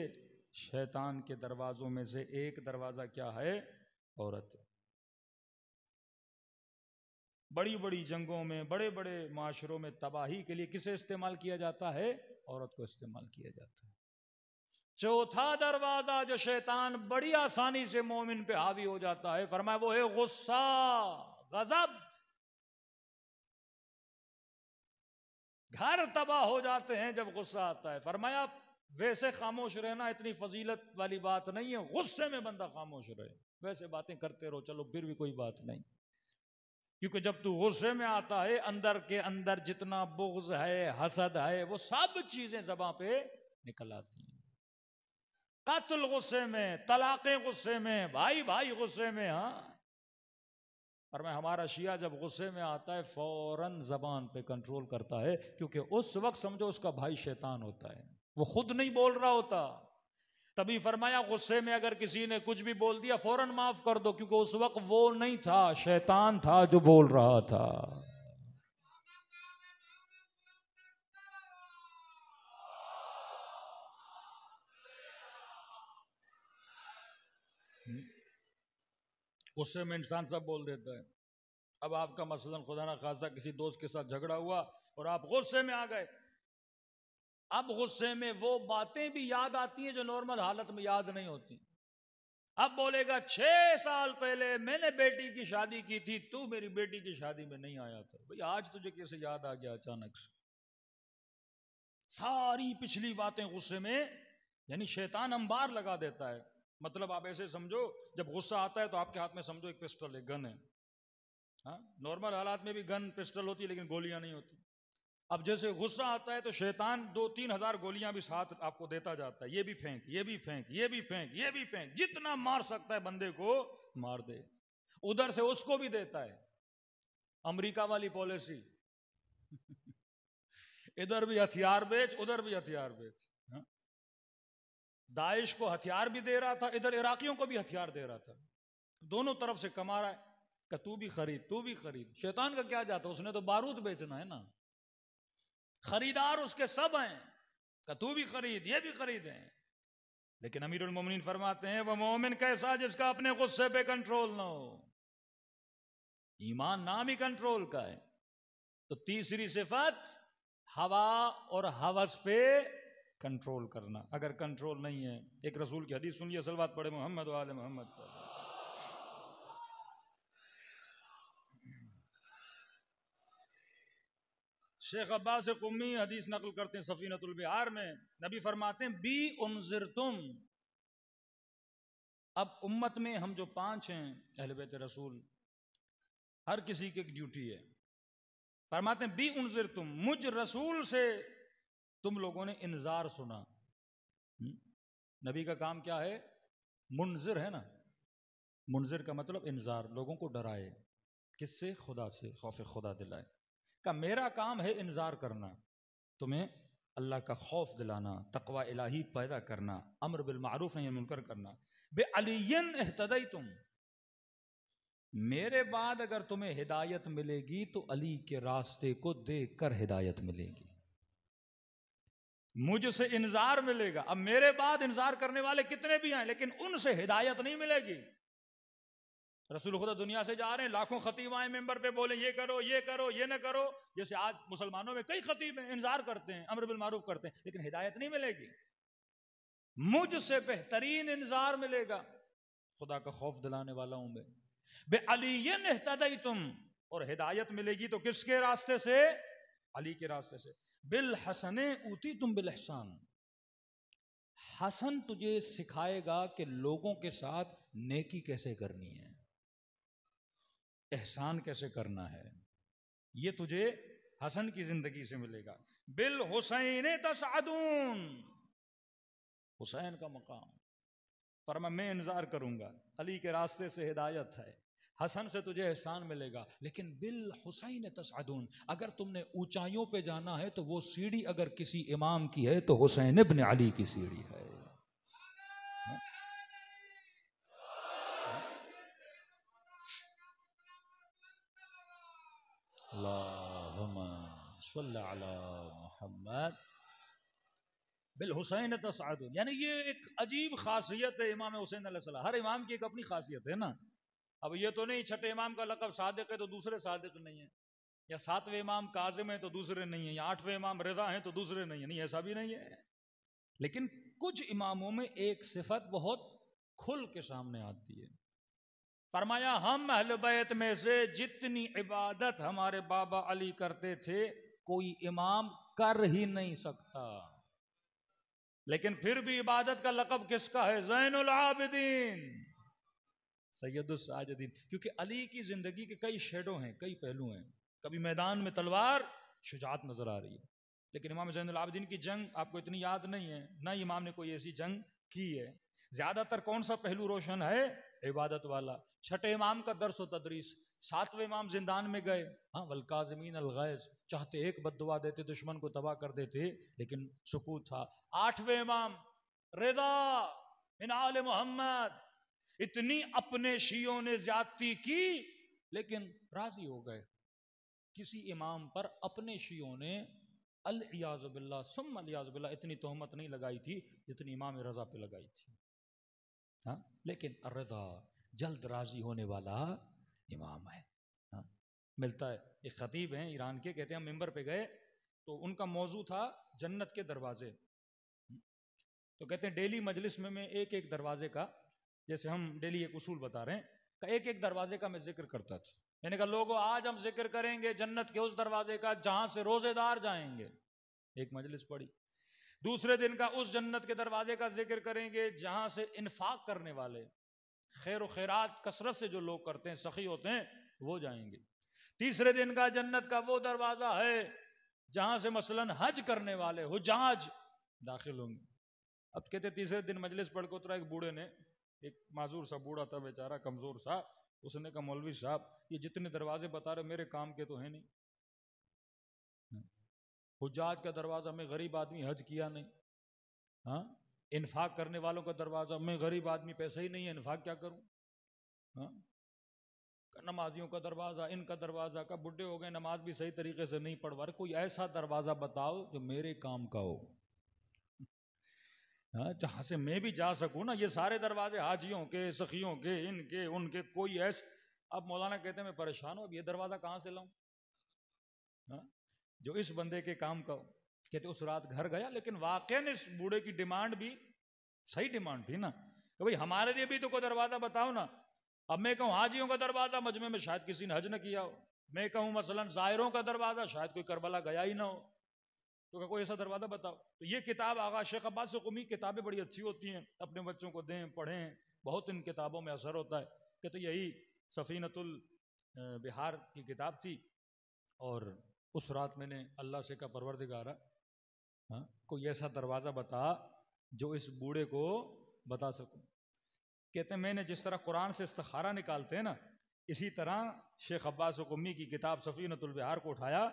शैतान के दरवाजों में से एक दरवाजा क्या है? औरत। बड़ी बड़ी जंगों में, बड़े बड़े माशरों में तबाही के लिए किसे इस्तेमाल किया जाता है? औरत को इस्तेमाल किया जाता है। चौथा दरवाजा जो शैतान बड़ी आसानी से मोमिन पे हावी हो जाता है, फरमाया वो है गुस्सा, गजब। घर तबाह हो जाते हैं जब गुस्सा आता है। फरमाया वैसे खामोश रहना इतनी फजीलत वाली बात नहीं है, गुस्से में बंदा खामोश रहे, वैसे बातें करते रहो चलो फिर भी कोई बात नहीं, क्योंकि जब तू गुस्से में आता है अंदर के अंदर जितना बुग़्ज़ है, हसद है, वो सब चीजें ज़बां पे निकल आती हैं। कत्ल गुस्से में, तलाक़ें गुस्से में, भाई भाई गुस्से में। हाँ, और मैं हमारा शिया जब गुस्से में आता है फौरन जबान पे कंट्रोल करता है, क्योंकि उस वक्त समझो उसका भाई शैतान होता है, वो खुद नहीं बोल रहा होता। तभी फरमाया गुस्से में अगर किसी ने कुछ भी बोल दिया फौरन माफ कर दो, क्योंकि उस वक्त वो नहीं था, शैतान था जो बोल रहा था। गुस्से में इंसान सब बोल देता है। अब आपका मसलन खुदा ना खासा किसी दोस्त के साथ झगड़ा हुआ और आप गुस्से में आ गए, अब गुस्से में वो बातें भी याद आती हैं जो नॉर्मल हालत में याद नहीं होती। अब बोलेगा 6 साल पहले मैंने बेटी की शादी की थी, तू मेरी बेटी की शादी में नहीं आया था। भाई आज तुझे कैसे याद आ गया अचानक से? सारी पिछली बातें गुस्से में, यानी शैतान अंबार लगा देता है। मतलब आप ऐसे समझो, जब गुस्सा आता है तो आपके हाथ में समझो एक पिस्टल है, गन है। हाँ, नॉर्मल हालात में भी गन पिस्टल होती है लेकिन गोलियां नहीं होती। अब जैसे गुस्सा आता है तो शैतान 2-3 हजार गोलियां भी साथ आपको देता जाता है, ये भी फेंक, ये भी फेंक, ये भी फेंक, ये भी फेंक, जितना मार सकता है बंदे को मार दे। उधर से उसको भी देता है, अमेरिका वाली पॉलिसी इधर भी हथियार बेच, उधर भी हथियार बेच। हाँ? दाइश को हथियार भी दे रहा था, इधर इराकियों को भी हथियार दे रहा था, दोनों तरफ से कमा रहा है। का तू भी खरीद, तू भी खरीद। शैतान का क्या जाता, उसने तो बारूद बेचना है ना, खरीदार उसके सब हैं, का तू भी खरीद, ये भी खरीदें। लेकिन अमीरुल मोमिनीन फरमाते हैं वह मोमिन कैसा जिसका अपने गुस्से पे कंट्रोल ना हो। ईमान नाम ही कंट्रोल का है। तो तीसरी सिफत हवा और हवस पे कंट्रोल करना। अगर कंट्रोल नहीं है, एक रसूल की हदीस सुनिए, सलवात पढ़े मोहम्मद व आले मोहम्मद पर। शेख अब्बास कुम्मी हदीस नकल करते हैं सफीनतुल बिहार में, नबी फरमाते हैं बी उनज़िरतुम। अब उम्मत में हम जो 5 हैं अहले बैत रसूल, हर किसी की एक ड्यूटी है। फरमाते हैं बी उनज़िरतुम, मुझ रसूल से तुम लोगों ने इंजार सुना। नबी का काम क्या है? मुनजिर है ना, मुनजिर का मतलब इंजार, लोगों को डराए। किससे? खुदा से, खौफ खुदा दिलाए। का मेरा काम है इंजार करना, तुम्हें अल्लाह का खौफ दिलाना, तकवा इलाही पैदा करना, अम्र बिल मारूफ नही मुनकर करना। बे अलियन इहतदैतुम, मेरे बाद अगर तुम्हें हिदायत मिलेगी तो अली के रास्ते को देखकर हिदायत मिलेगी, मुझसे इंजार मिलेगा। अब मेरे बाद इंजार करने वाले कितने भी हैं, लेकिन उनसे हिदायत नहीं मिलेगी। रसूल खुदा दुनिया से जा रहे हैं, लाखों खतीब आए मेंबर पे, बोले ये करो ये करो ये न करो। जैसे आज मुसलमानों में कई खतीब हैं, इंजार करते हैं, अम्र बिल मारूफ करते हैं, लेकिन हिदायत नहीं मिलेगी। मुझसे बेहतरीन इंजार मिलेगा, खुदा का खौफ दिलाने वाला हूं मैं। बे अलियन इहतदैतुम, और हिदायत मिलेगी तो किसके रास्ते से? अली के रास्ते से। बिल हसने ऊती तुम बिल एहसान, हसन तुझे सिखाएगा कि लोगों के साथ नेकी कैसे करनी है, एहसान कैसे करना है, ये तुझे हसन की जिंदगी से मिलेगा। बिल हुसैन तसअदून, हुसैन का मकाम, पर मैं इंतजार करूंगा, अली के रास्ते से हिदायत है, हसन से तुझे एहसान मिलेगा। लेकिन बिल हुसैन तसअदून, अगर तुमने ऊंचाइयों पे जाना है तो वो सीढ़ी अगर किसी इमाम की है तो हुसैन इब्न अली की सीढ़ी है। अल्लाहुम्मा सल्ली अला मुहम्मद। बिल हुसैन तसअदून, यानी ये एक अजीब खासियत है इमाम हुसैन अलैहिस्सलाम। हर इमाम की एक अपनी खासियत है ना। अब ये तो नहीं छठे इमाम का लक़ब सादिक है तो दूसरे सादिक नहीं है, या सातवें इमाम काजिम है तो दूसरे नहीं है, या आठवें इमाम रिदा है तो दूसरे नहीं है, नहीं ऐसा भी नहीं है। लेकिन कुछ इमामों में एक सिफत बहुत खुल के सामने आती है। फरमाया हम अहले बैत में से जितनी इबादत हमारे बाबा अली करते थे कोई इमाम कर ही नहीं सकता। लेकिन फिर भी इबादत का लक़ब किसका है? ज़ैनुल आबिदीन, सैयदुस साजिदीन। क्योंकि अली की जिंदगी के कई शेडो हैं, कई पहलू हैं। कभी मैदान में तलवार शुजाअत नजर आ रही है, लेकिन इमाम ज़ैनुल आबिदीन की जंग आपको इतनी याद नहीं है, ना इमाम ने कोई ऐसी जंग की है। ज्यादातर कौन सा पहलू रोशन है? इबादत वाला। छठे इमाम का दर्स व तदरीस, सातवें इमाम जिंदान में गए, हाँ वल्काज़िमीन अल-गैज़, चाहते एक बद्दुआ देते, दुश्मन को तबाह कर देते, लेकिन सुकूत था। आठवें इमाम रिदा मिन आले मोहम्मद, इतनी अपने शियों ने ज्यादती की लेकिन राजी हो गए। किसी इमाम पर अपने शियों ने अल-इयाज़ु बिल्लाह सुम्मा अल-इयाज़ु बिल्लाह इतनी तोहमत नहीं लगाई थी जितनी इमाम रजा पे लगाई थी। हाँ, लेकिन अर्रदा जल्द राजी होने वाला इमाम है। हाँ, मिलता है। एक खतीब हैं ईरान के, कहते हैं हम मिंबर पे गए तो उनका मौजू था जन्नत के दरवाजे। तो कहते हैं डेली मजलिस में मैं एक एक दरवाजे का, जैसे हम डेली एक उसूल बता रहे हैं, एक एक दरवाजे का मैं जिक्र करता था। मैंने कहा लोगों आज हम जिक्र करेंगे जन्नत के उस दरवाजे का जहां से रोजेदार जाएंगे, एक मजलिस पड़ी। दूसरे दिन का उस जन्नत के दरवाजे का जिक्र करेंगे जहां से इन्फाक करने वाले, खैर खैरात कसरत से जो लोग करते हैं, सखी होते हैं, वो जाएंगे। तीसरे दिन का जन्नत का वो दरवाजा है जहां से मसलन हज करने वाले हुज्जाज दाखिल होंगे। अब कहते तीसरे दिन मजलिस पढ़ के उतरा एक बूढ़े ने, एक माजूर सा बूढ़ा था बेचारा, कमजोर सा, उसने कहा मौलवी साहब ये जितने दरवाजे बता रहे मेरे काम के तो है नहीं। हुज्जाज का दरवाजा, मैं गरीब आदमी हज किया नहीं। हाँ, इन्फाक करने वालों का दरवाजा, मैं गरीब आदमी पैसा ही नहीं है, इन्फाक क्या करूं। हाँ, नमाजियों का दरवाजा, इनका दरवाजा, का बुढ़े हो गए नमाज भी सही तरीके से नहीं पढ़वा रहे, कोई ऐसा दरवाजा बताओ जो मेरे काम का हो, हाँ, जहां से मैं भी जा सकूं ना। ये सारे दरवाजे हाजियों के, सखियों के, इनके उनके, कोई ऐसे। अब मौलाना कहते हैं मैं परेशान हूं, अब ये दरवाजा कहां से लाऊं, हाँ, जो इस बंदे के काम का हो। कहते उस रात घर गया, लेकिन वाकई इस बूढ़े की डिमांड भी सही डिमांड थी ना, कि भाई हमारे लिए भी तो कोई दरवाजा बताओ ना। अब मैं कहूं हाजियों का दरवाजा, मजमे में शायद किसी ने हज न किया हो। मैं कहूं मसलन जायरों का दरवाजा, शायद कोई करबला गया ही ना हो, तो कोई ऐसा दरवाजा बताओ। तो ये किताब आगा शेख अब्बास क़ुमी, किताबें बड़ी अच्छी होती हैं, अपने बच्चों को दें, पढ़ें, बहुत इन किताबों में असर होता है। कि तो यही सफ़ीनतुल बिहार की किताब थी, और उस रात मैंने अल्लाह से कहा परवरदिगारा, हाँ, कोई ऐसा दरवाज़ा बता जो इस बूढ़े को बता सकूं। कहते हैं मैंने जिस तरह कुरान से इस्तिखारा निकालते हैं ना, इसी तरह शेख अब्बास क़ुमी की किताब सफ़ीनतुल बिहार को उठाया,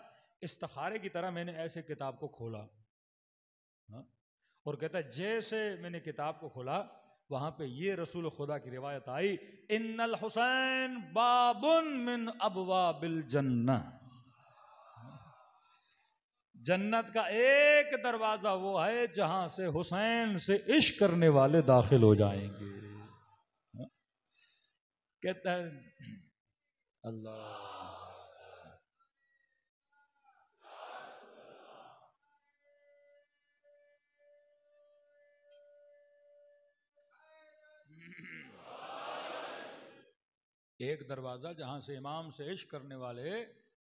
इस्तिखारे की तरह मैंने ऐसे किताब को खोला। हाँ? और कहता है जैसे मैंने किताब को खोला वहां पे ये रसूल खुदा की रिवायत आई, इन्नल हुसैन बाबुन मिन अबवाबिल जन्नह, जन्नत का एक दरवाजा वो है जहां से हुसैन से इश्क करने वाले दाखिल हो जाएंगे। कहता है अल्लाह, एक दरवाजा जहां से इमाम से इश्क करने वाले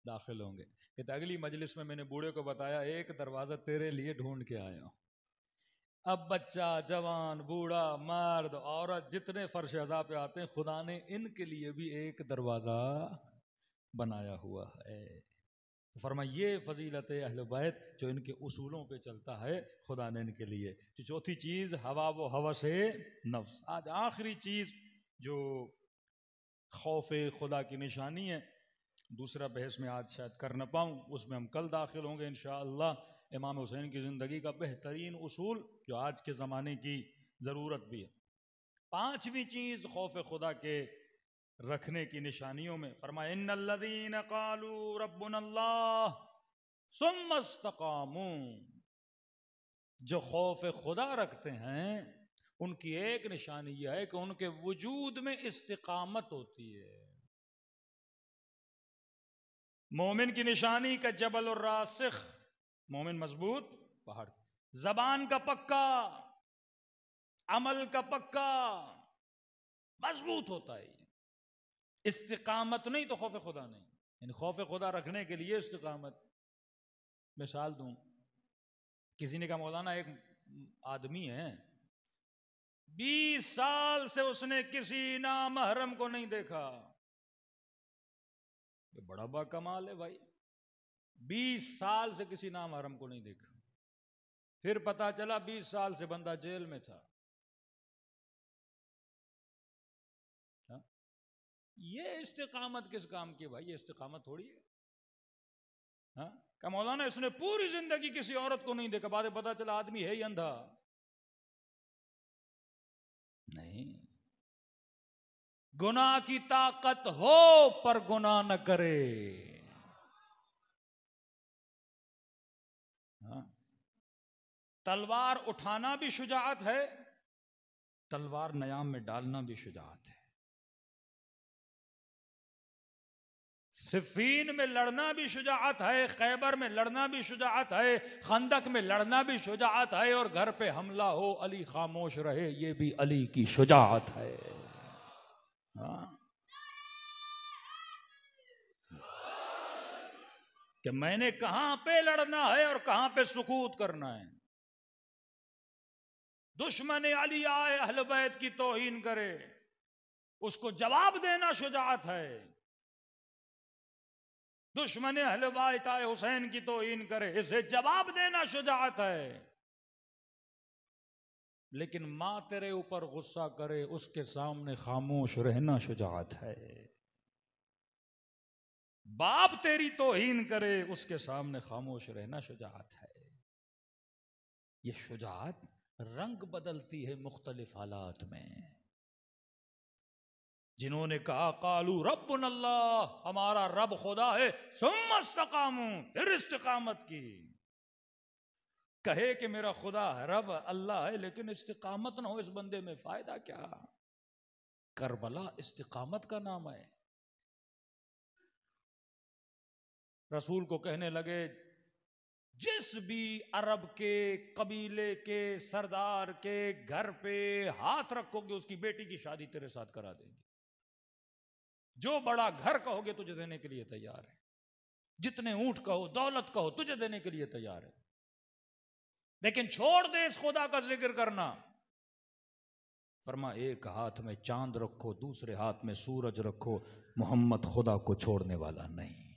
दाखिल होंगे। कहते अगली मजलिस में मैंने बूढ़े को बताया एक दरवाजा तेरे लिए ढूंढ के आया हूं। अब बच्चा, जवान, बूढ़ा, मर्द, औरत जितने फर्श अज़ा पे आते हैं खुदा ने इनके लिए भी एक दरवाजा बनाया हुआ है। फरमाया ये फजीलत अहले बैत जो इनके उसूलों पे चलता है खुदा ने इनके लिए। तो चौथी चीज हवा व हवस नफ्स। आज आखिरी चीज जो खौफ खुदा की निशानी है, दूसरा बहस में आज शायद कर न पाऊँ, उसमें हम कल दाखिल होंगे इंशाअल्लाह। इमाम हुसैन की ज़िंदगी का बेहतरीन उसूल जो आज के ज़माने की ज़रूरत भी है। पांचवी चीज़ खौफ खुदा के रखने की निशानियों में फरमाया इन्नल्लज़ीन क़ालू रब्बुनल्लाह सुम्मा इस्तक़ामू, जो खौफ खुदा रखते हैं उनकी एक निशानी यह है कि उनके वजूद में इस्तिकामत होती है। मोमिन की निशानी का जबल और रासिख, मोमिन मजबूत पहाड़, जबान का पक्का, अमल का पक्का, मजबूत होता है। इस्तिकामत नहीं तो खौफ खुदा नहीं। यानी खौफ खुदा रखने के लिए इस्तिकामत। मिसाल दूं, किसी ने कहा मौलाना एक आदमी है 20 साल से उसने किसी नामहरम को नहीं देखा। ये बड़ा बा कमाल है भाई, 20 साल से किसी नामहरम को नहीं देखा। फिर पता चला 20 साल से बंदा जेल में था। हा? ये इस्तिकामत किस काम की भाई? ये इस्तिकामत थोड़ी है। हाँ, क्या मौलाना इसने पूरी जिंदगी किसी औरत को नहीं देखा, बाद में पता चला आदमी है ही अंधा। नहीं, गुनाह की ताकत हो पर गुनाह न करे। हाँ? तलवार उठाना भी शुजाअत है, तलवार नयाम में डालना भी शुजाअत है। सिफीन में लड़ना भी शुजाअत है, खैबर में लड़ना भी शुजाअत है, खंदक में लड़ना भी शुजाअत है, और घर पे हमला हो अली खामोश रहे ये भी अली की शुजाअत है। हाँ? कि मैंने कहां पे लड़ना है और कहां पे सुकूत करना है। दुश्मन अली आए अहले बैत की तौहीन करे, उसको जवाब देना शुजाअत है। दुश्मन अहले बैत आए हुसैन की तौहीन करे, इसे जवाब देना शुजाअत है। लेकिन मां तेरे ऊपर गुस्सा करे उसके सामने खामोश रहना शुजाअत है। बाप तेरी तौहीन करे उसके सामने खामोश रहना शुजाअत है। यह शुजाअत रंग बदलती है मुख्तलिफ हालात में। जिन्होंने कहा कालू रब्बुनल्लाह, हमारा रब खुदा है, सुम्मा इस्तकामू, फिर इस्तिकामत की। कहे कि मेरा खुदा रब अल्लाह है लेकिन इस्तिकामत ना हो इस बंदे में, फायदा क्या? करबला इस्तिकामत का नाम है। रसूल को कहने लगे जिस भी अरब के कबीले के सरदार के घर पे हाथ रखोगे उसकी बेटी की शादी तेरे साथ करा देंगे। जो बड़ा घर कहोगे तुझे देने के लिए तैयार है, जितने ऊंट कहो दौलत कहो तुझे देने के लिए तैयार है, लेकिन छोड़ दे इस खुदा का जिक्र करना। फरमा एक हाथ में चांद रखो दूसरे हाथ में सूरज रखो, मोहम्मद खुदा को छोड़ने वाला नहीं।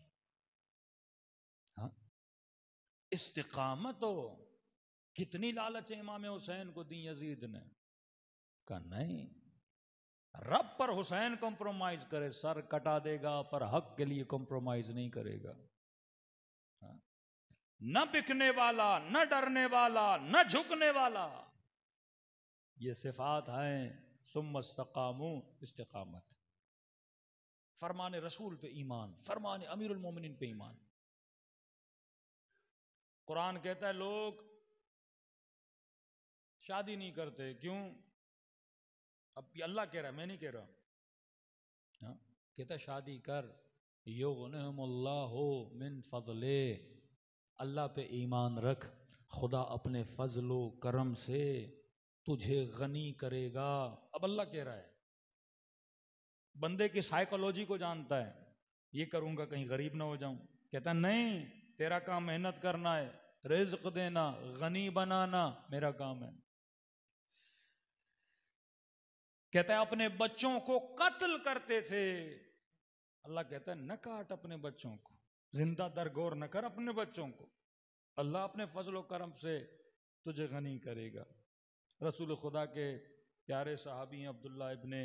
हाँ? इस्तिकामत हो। कितनी लालच इमाम हुसैन को दी यजीद ने, कहा नहीं, रब पर हुसैन कॉम्प्रोमाइज करे सर कटा देगा, पर हक के लिए कॉम्प्रोमाइज नहीं करेगा। हाँ? न बिकने वाला, न डरने वाला, न झुकने वाला। ये सिफात हैं। सुम्मस्तकामू, इस्तिकामत। फरमान रसूल पे ईमान, फरमान अमीरुल मोमिनीन पे ईमान। कुरान कहता है लोग शादी नहीं करते, क्यों? अब ये अल्लाह कह रहा है, मैं नहीं कह रहा। हाँ? कहता है शादी कर, युगनिहुमुल्लाहु मिन फज़ले, अल्लाह पे ईमान रख, खुदा अपने फजलो करम से तुझे गनी करेगा। अब अल्लाह कह रहा है, बंदे की साइकोलॉजी को जानता है, ये करूंगा कहीं गरीब ना हो जाऊं। कहता नहीं, तेरा काम मेहनत करना है, रिज्क देना, गनी बनाना मेरा काम है। कहता है अपने बच्चों को कत्ल करते थे, अल्लाह कहता है न काट अपने बच्चों को, जिंदा दरगोर न कर अपने बच्चों को, अल्लाह अपने फजलो करम से तुझे गनी करेगा। रसूल खुदा के प्यारे सहाबी अब्दुल्ला इब्ने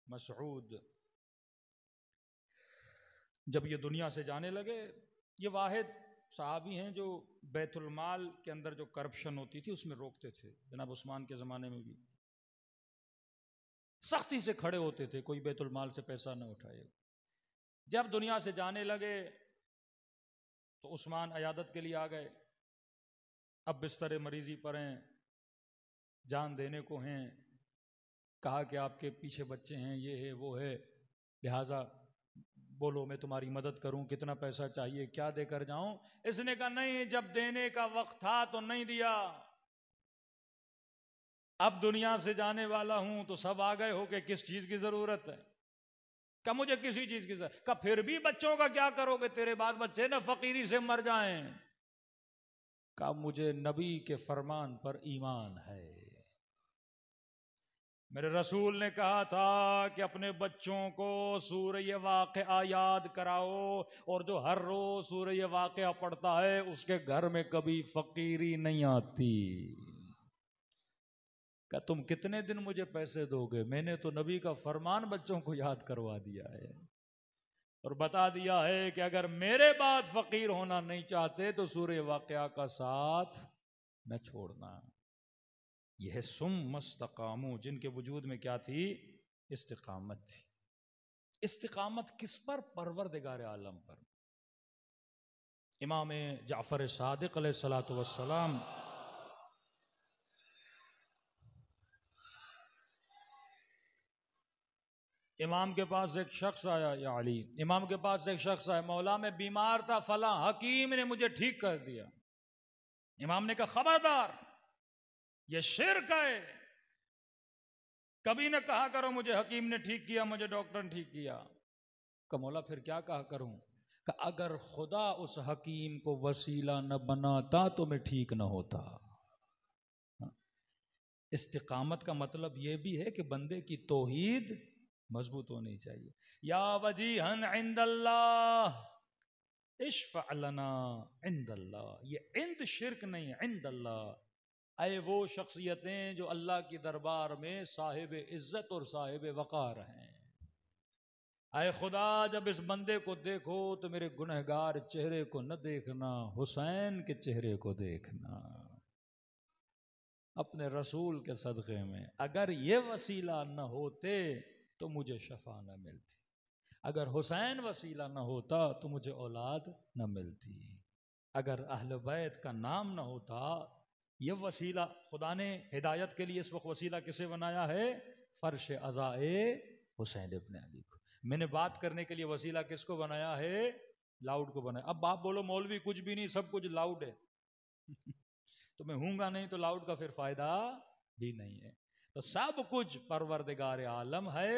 मसऊद जब ये दुनिया से जाने लगे, ये वाहिद सहाबी हैं जो बैतुल माल के अंदर जो करप्शन होती थी उसमें रोकते थे। जनाब उस्मान के ज़माने में भी सख्ती से खड़े होते थे, कोई बैतुल माल से पैसा न उठाए। जब दुनिया से जाने लगे तो उस्मान अयादत के लिए आ गए। अब बिस्तर मरीजी पर हैं, जान देने को हैं, कहा कि आपके पीछे बच्चे हैं, ये है वो है, लिहाजा बोलो मैं तुम्हारी मदद करूं, कितना पैसा चाहिए, क्या देकर जाऊं? इसने कहा नहीं, जब देने का वक्त था तो नहीं दिया, अब दुनिया से जाने वाला हूं तो सब आ गए हो कि किस चीज की जरूरत है? क्या मुझे किसी चीज की जरूरत? क्या फिर भी बच्चों का क्या करोगे, तेरे बाद बच्चे ना फकीरी से मर जाएं? क्या मुझे नबी के फरमान पर ईमान है। मेरे रसूल ने कहा था कि अपने बच्चों को सूरह वाक़िआ याद कराओ, और जो हर रोज सूरह वाक़िआ पढ़ता है उसके घर में कभी फकीरी नहीं आती। क्या तुम कितने दिन मुझे पैसे दोगे? मैंने तो नबी का फरमान बच्चों को याद करवा दिया है और बता दिया है कि अगर मेरे बाद फकीर होना नहीं चाहते तो सूरह वाक़िआ का साथ न छोड़ना। यह है सुम्मस्तकामू, जिनके वजूद में क्या थी? इस्तिकामत थी। इस्तिकामत किस पर? परवरदिगार आलम पर। इमाम जाफर सादिक अलैहिस्सलातु वस्सलाम इमाम के पास एक शख्स आया, या अली, इमाम के पास एक शख्स आया, मौला मैं बीमार था, फला हकीम ने मुझे ठीक कर दिया। इमाम ने कहा खबरदार, यह शिर्क है, कभी न कहा करो मुझे हकीम ने ठीक किया, मुझे डॉक्टर ने ठीक किया। का मौला फिर क्या कहा करूं? कि अगर खुदा उस हकीम को वसीला न बनाता तो मैं ठीक न होता। इस्तिकामत का मतलब यह भी है कि बंदे की तौहीद मजबूत होनी चाहिए। या वजीहन इंदल्लाह इश्फ़अ लना इंदल्लाह, ये इंद शिर्क नहीं है, इंदल्लाह। आए वो शख्सियतें जो अल्लाह की दरबार में साहिब इज्जत और साहिब वक़ार हैं। आए खुदा जब इस बंदे को देखो तो मेरे गुनहगार चेहरे को न देखना, हुसैन के चेहरे को देखना। अपने रसूल के सदक़े में अगर ये वसीला न होते तो मुझे शफा न मिलती, अगर हुसैन वसीला न होता तो मुझे औलाद न मिलती, अगर अहले बैत का नाम न होता। ये वसीला खुदा ने हिदायत के लिए इस वक्त वसीला किसे बनाया है? फर्श अज़ाए हुसैन इब्न अली को। मैंने बात करने के लिए वसीला किसको बनाया है? लाउड को बनाया। अब आप बोलो मौलवी कुछ भी नहीं, सब कुछ लाउड है तो मैं हूंगा नहीं तो लाउड का फिर फायदा भी नहीं है। तो सब कुछ परवरदिगार आलम है,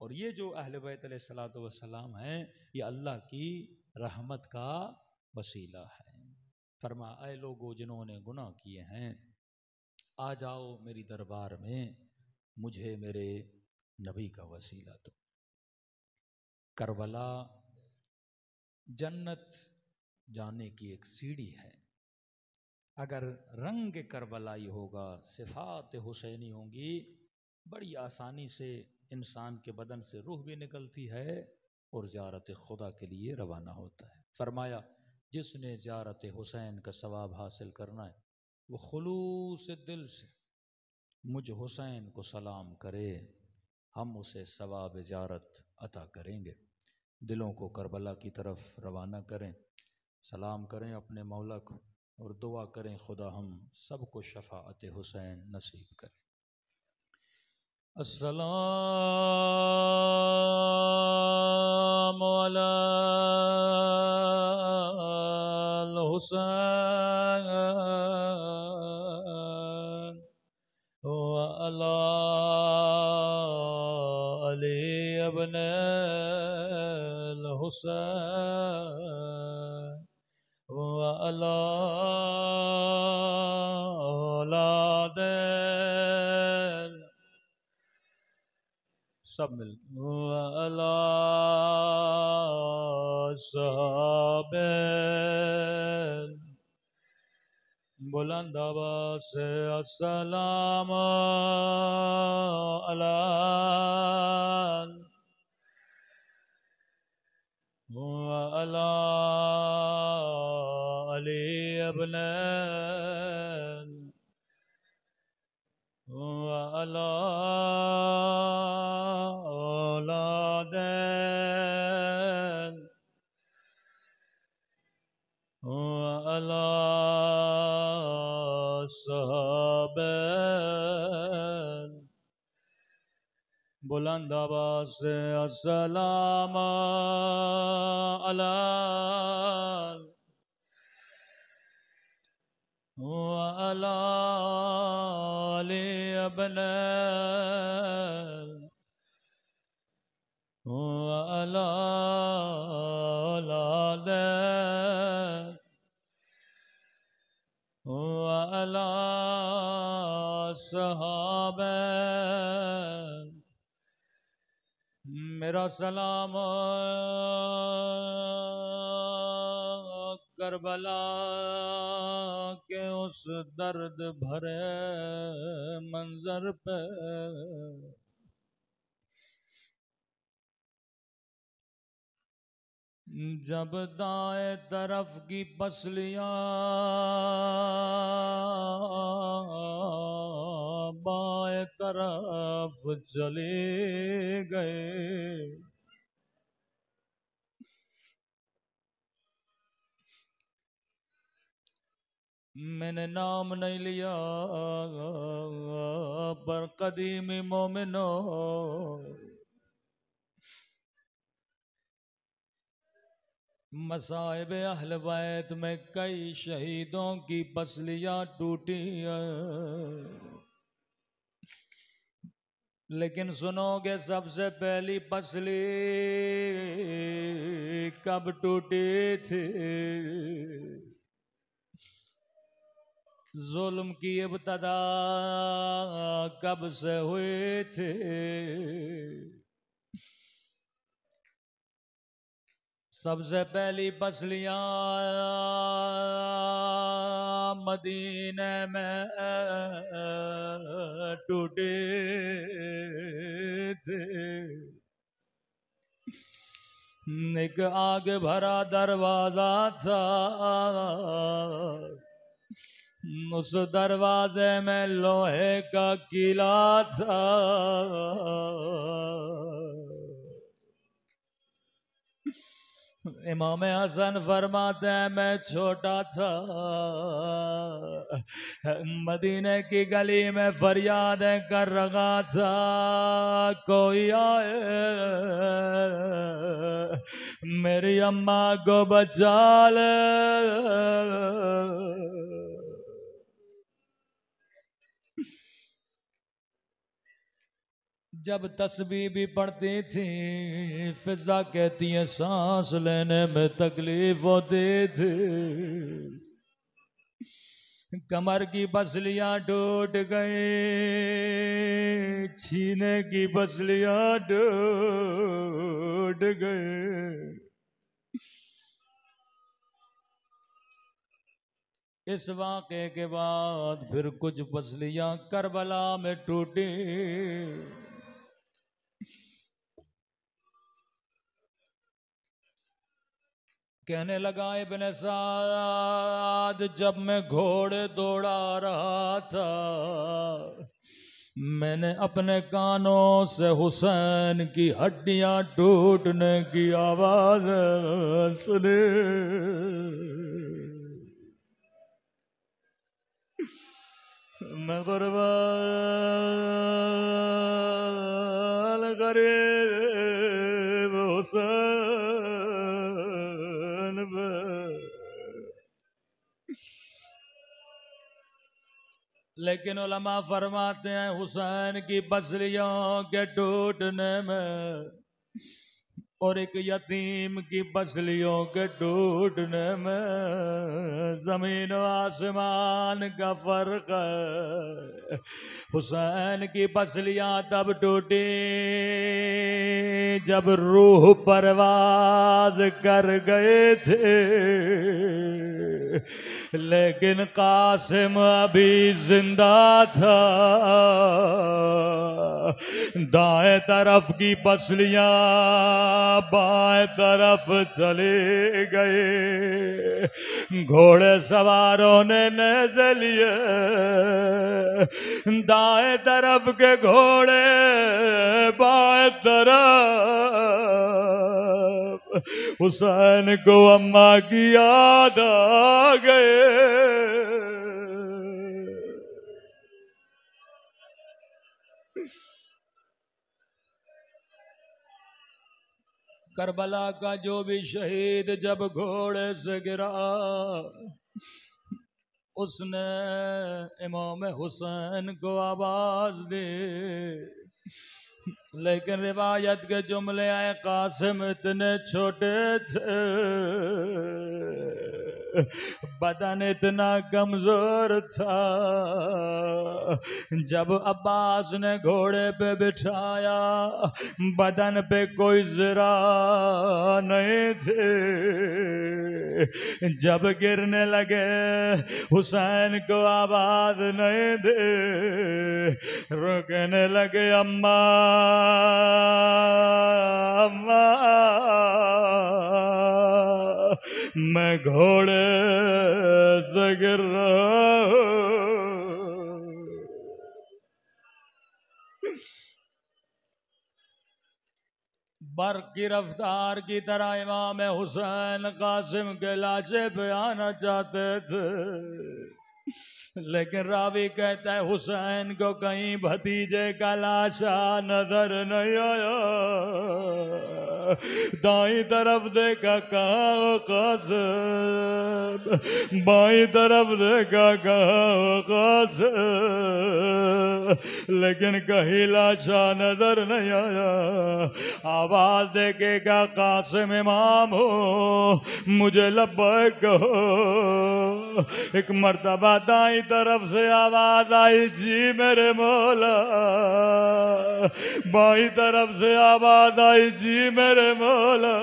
और ये जो अहले बैत अलैहिस्सलातु वस्सलाम हैं, ये अल्लाह की रहमत का वसीला है। फरमा ऐ लोगो जिन्होंने गुनाह किए हैं, आ जाओ मेरी दरबार में, मुझे मेरे नबी का वसीला दो। करबला जन्नत जाने की एक सीढ़ी है। अगर रंग करबलाई होगा, सिफात हुसैनी होंगी, बड़ी आसानी से इंसान के बदन से रूह भी निकलती है और ज़ियारत खुदा के लिए रवाना होता है। फरमाया जिसने ज़ियारत हुसैन का सवाब हासिल करना है वो खुलूस दिल से मुझ हुसैन को सलाम करे, हम उसे सवाब ज़ियारत अता करेंगे। दिलों को करबला की तरफ रवाना करें, सलाम करें अपने मौला को और दुआ करें खुदा हम सबको शफाअत हुसैन नसीब करें। अस्सलामु अलल हुसैन व अला अली इब्नुल हुसैन व अला औलादिल सब मिल अला साहबिल बुलंद आवाज़ से अस्सलाम अला अला अली इब्नुल अला औलादिल अला साहबिल बुलंद आवाज़ से अस्सलाम अला अला अली इब्नुल अला औलादिल अला साहबिल। मेरा सलाम करबला के उस दर्द भरे मंजर पे जब दाएं तरफ की पसलियां बाएं तरफ चले गए, मैंने नाम नहीं लिया पर कदीमी मोमिनो मसाइब अहल बैत में कई शहीदों की पसलियां टूटी लेकिन सुनोगे सबसे पहली पसली कब टूटी थी? जुल्म की इब्तदा कब से हुई थी? सबसे पहली पसलियां मदीने में टूटे थे। एक आग भरा दरवाजा था, उस दरवाजे में लोहे का किला था। इमाम हसन फरमाते हैं मैं छोटा था, मदीने की गली में फरियाद कर रहा था कोई आए मेरी अम्मा को बचा ले। जब तस्बीह भी पढ़ती थी फिजा कहती है सांस लेने में तकलीफ होती थी। कमर की पसलियां टूट गई, सीने की पसलियां टूट गई। इस वाक़े के बाद फिर कुछ पसलियां करबला में टूटी। कहने लगा इब्ने साद, जब मैं घोड़े दौड़ा रहा था मैंने अपने कानों से हुसैन की हड्डियां टूटने की आवाज सुनी। मैं कुर्बान गरीब हुसैन पे। लेकिन उलमा फरमाते हैं हुसैन की बसलियों के टूटने में और एक यतीम की बसलियों के टूटने में जमीन और आसमान का फर्क है। हुसैन की बसलियां तब टूटी जब रूह परवाज कर गए थे, लेकिन कासिम अभी जिंदा था। दाएं तरफ की बसलियां बाएं तरफ चले गए। घोड़े सवारों ने नेज़े लिए, दाएं तरफ के घोड़े बाएं तरफ। हुसैन को अम्मा की याद आ गए। करबला का जो भी शहीद जब घोड़े से गिरा उसने इमाम हुसैन को आवाज दी, लेकिन रिवायत के जुमले आए कासिम इतने छोटे थे, बदन इतना कमजोर था। जब अब्बास ने घोड़े पे बिठाया बदन पे कोई जरा नहीं थे। जब गिरने लगे हुसैन को आवाज नहीं दे, रुकने लगे अम्मा अम्मा मैं घोड़े से गिर रहा हूं। बर्क की रफ्तार की तरह इमाम हुसैन कासिम के लाशे पे आना चाहते थे, लेकिन रावी कहता है हुसैन को कहीं भतीजे का लाशा नजर नहीं आया। दाई तरफ देखा कहाँ कासिम, बाई तरफ देखा कहाँ कासिम, लेकिन कहीं लाशा नजर नहीं आया। आवाज देखेगा कासिम इमाम हो मुझे लब्बैक कहो। एक मर्तबा दाई तरफ से आवाज आई जी मेरे मौला, बाई तरफ से आवाज आई जी मेरे मौला।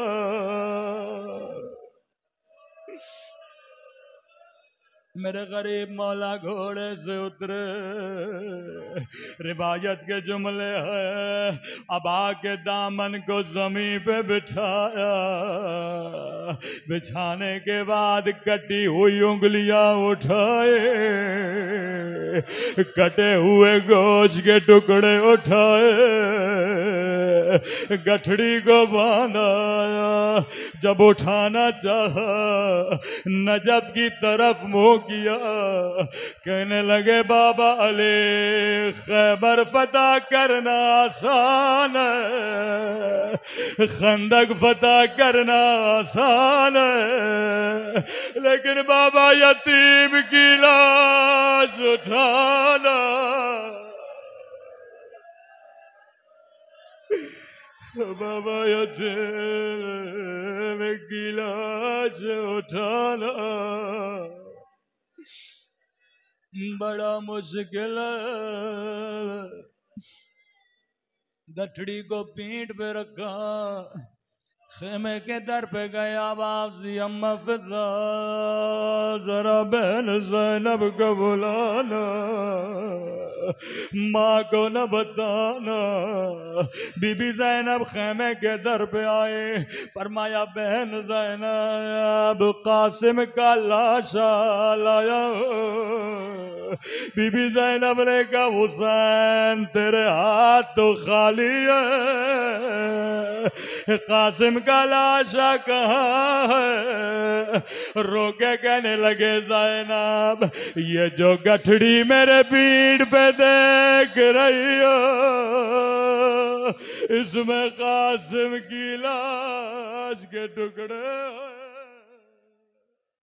मेरे गरीब मौला घोड़े से उतरे। रिवायत के जुमले हैं अबा के दामन को जमीन पे बिठाया, बिछाने के बाद कटी हुई उंगलियां उठाए, कटे हुए गोश्त के टुकड़े उठाए, गठड़ी को बांधा। जब उठाना चाहा नजफ की तरफ मुंह किया, कहने लगे बाबा अली खैबर फतह करना आसान है, खंदक फतह करना आसान है, लेकिन बाबा यतीम की लाश उठाना बाबा यतीम की लाश उठाना बड़ा मुश्किल है। गठड़ी को पीठ पे रखा, खेमे के दर पे गए, आवाज दी अम्मा फिजा जरा बहन ज़ैनब को बुलाना। माँ को न बताना। बीबी ज़ैनब खैमे के दर पे आए, फरमाया बहन ज़ैनब कासिम का लाशा लाया। बीबी ज़ैनब ने कहा हुसैन तेरे हाथ तो खाली है, कासिम का लाशा कहाँ है? रोके कहने लगे ज़ैनब ये जो गठड़ी मेरे पीठ पे देख रही हो इसमें कासिम की लाश के टुकड़े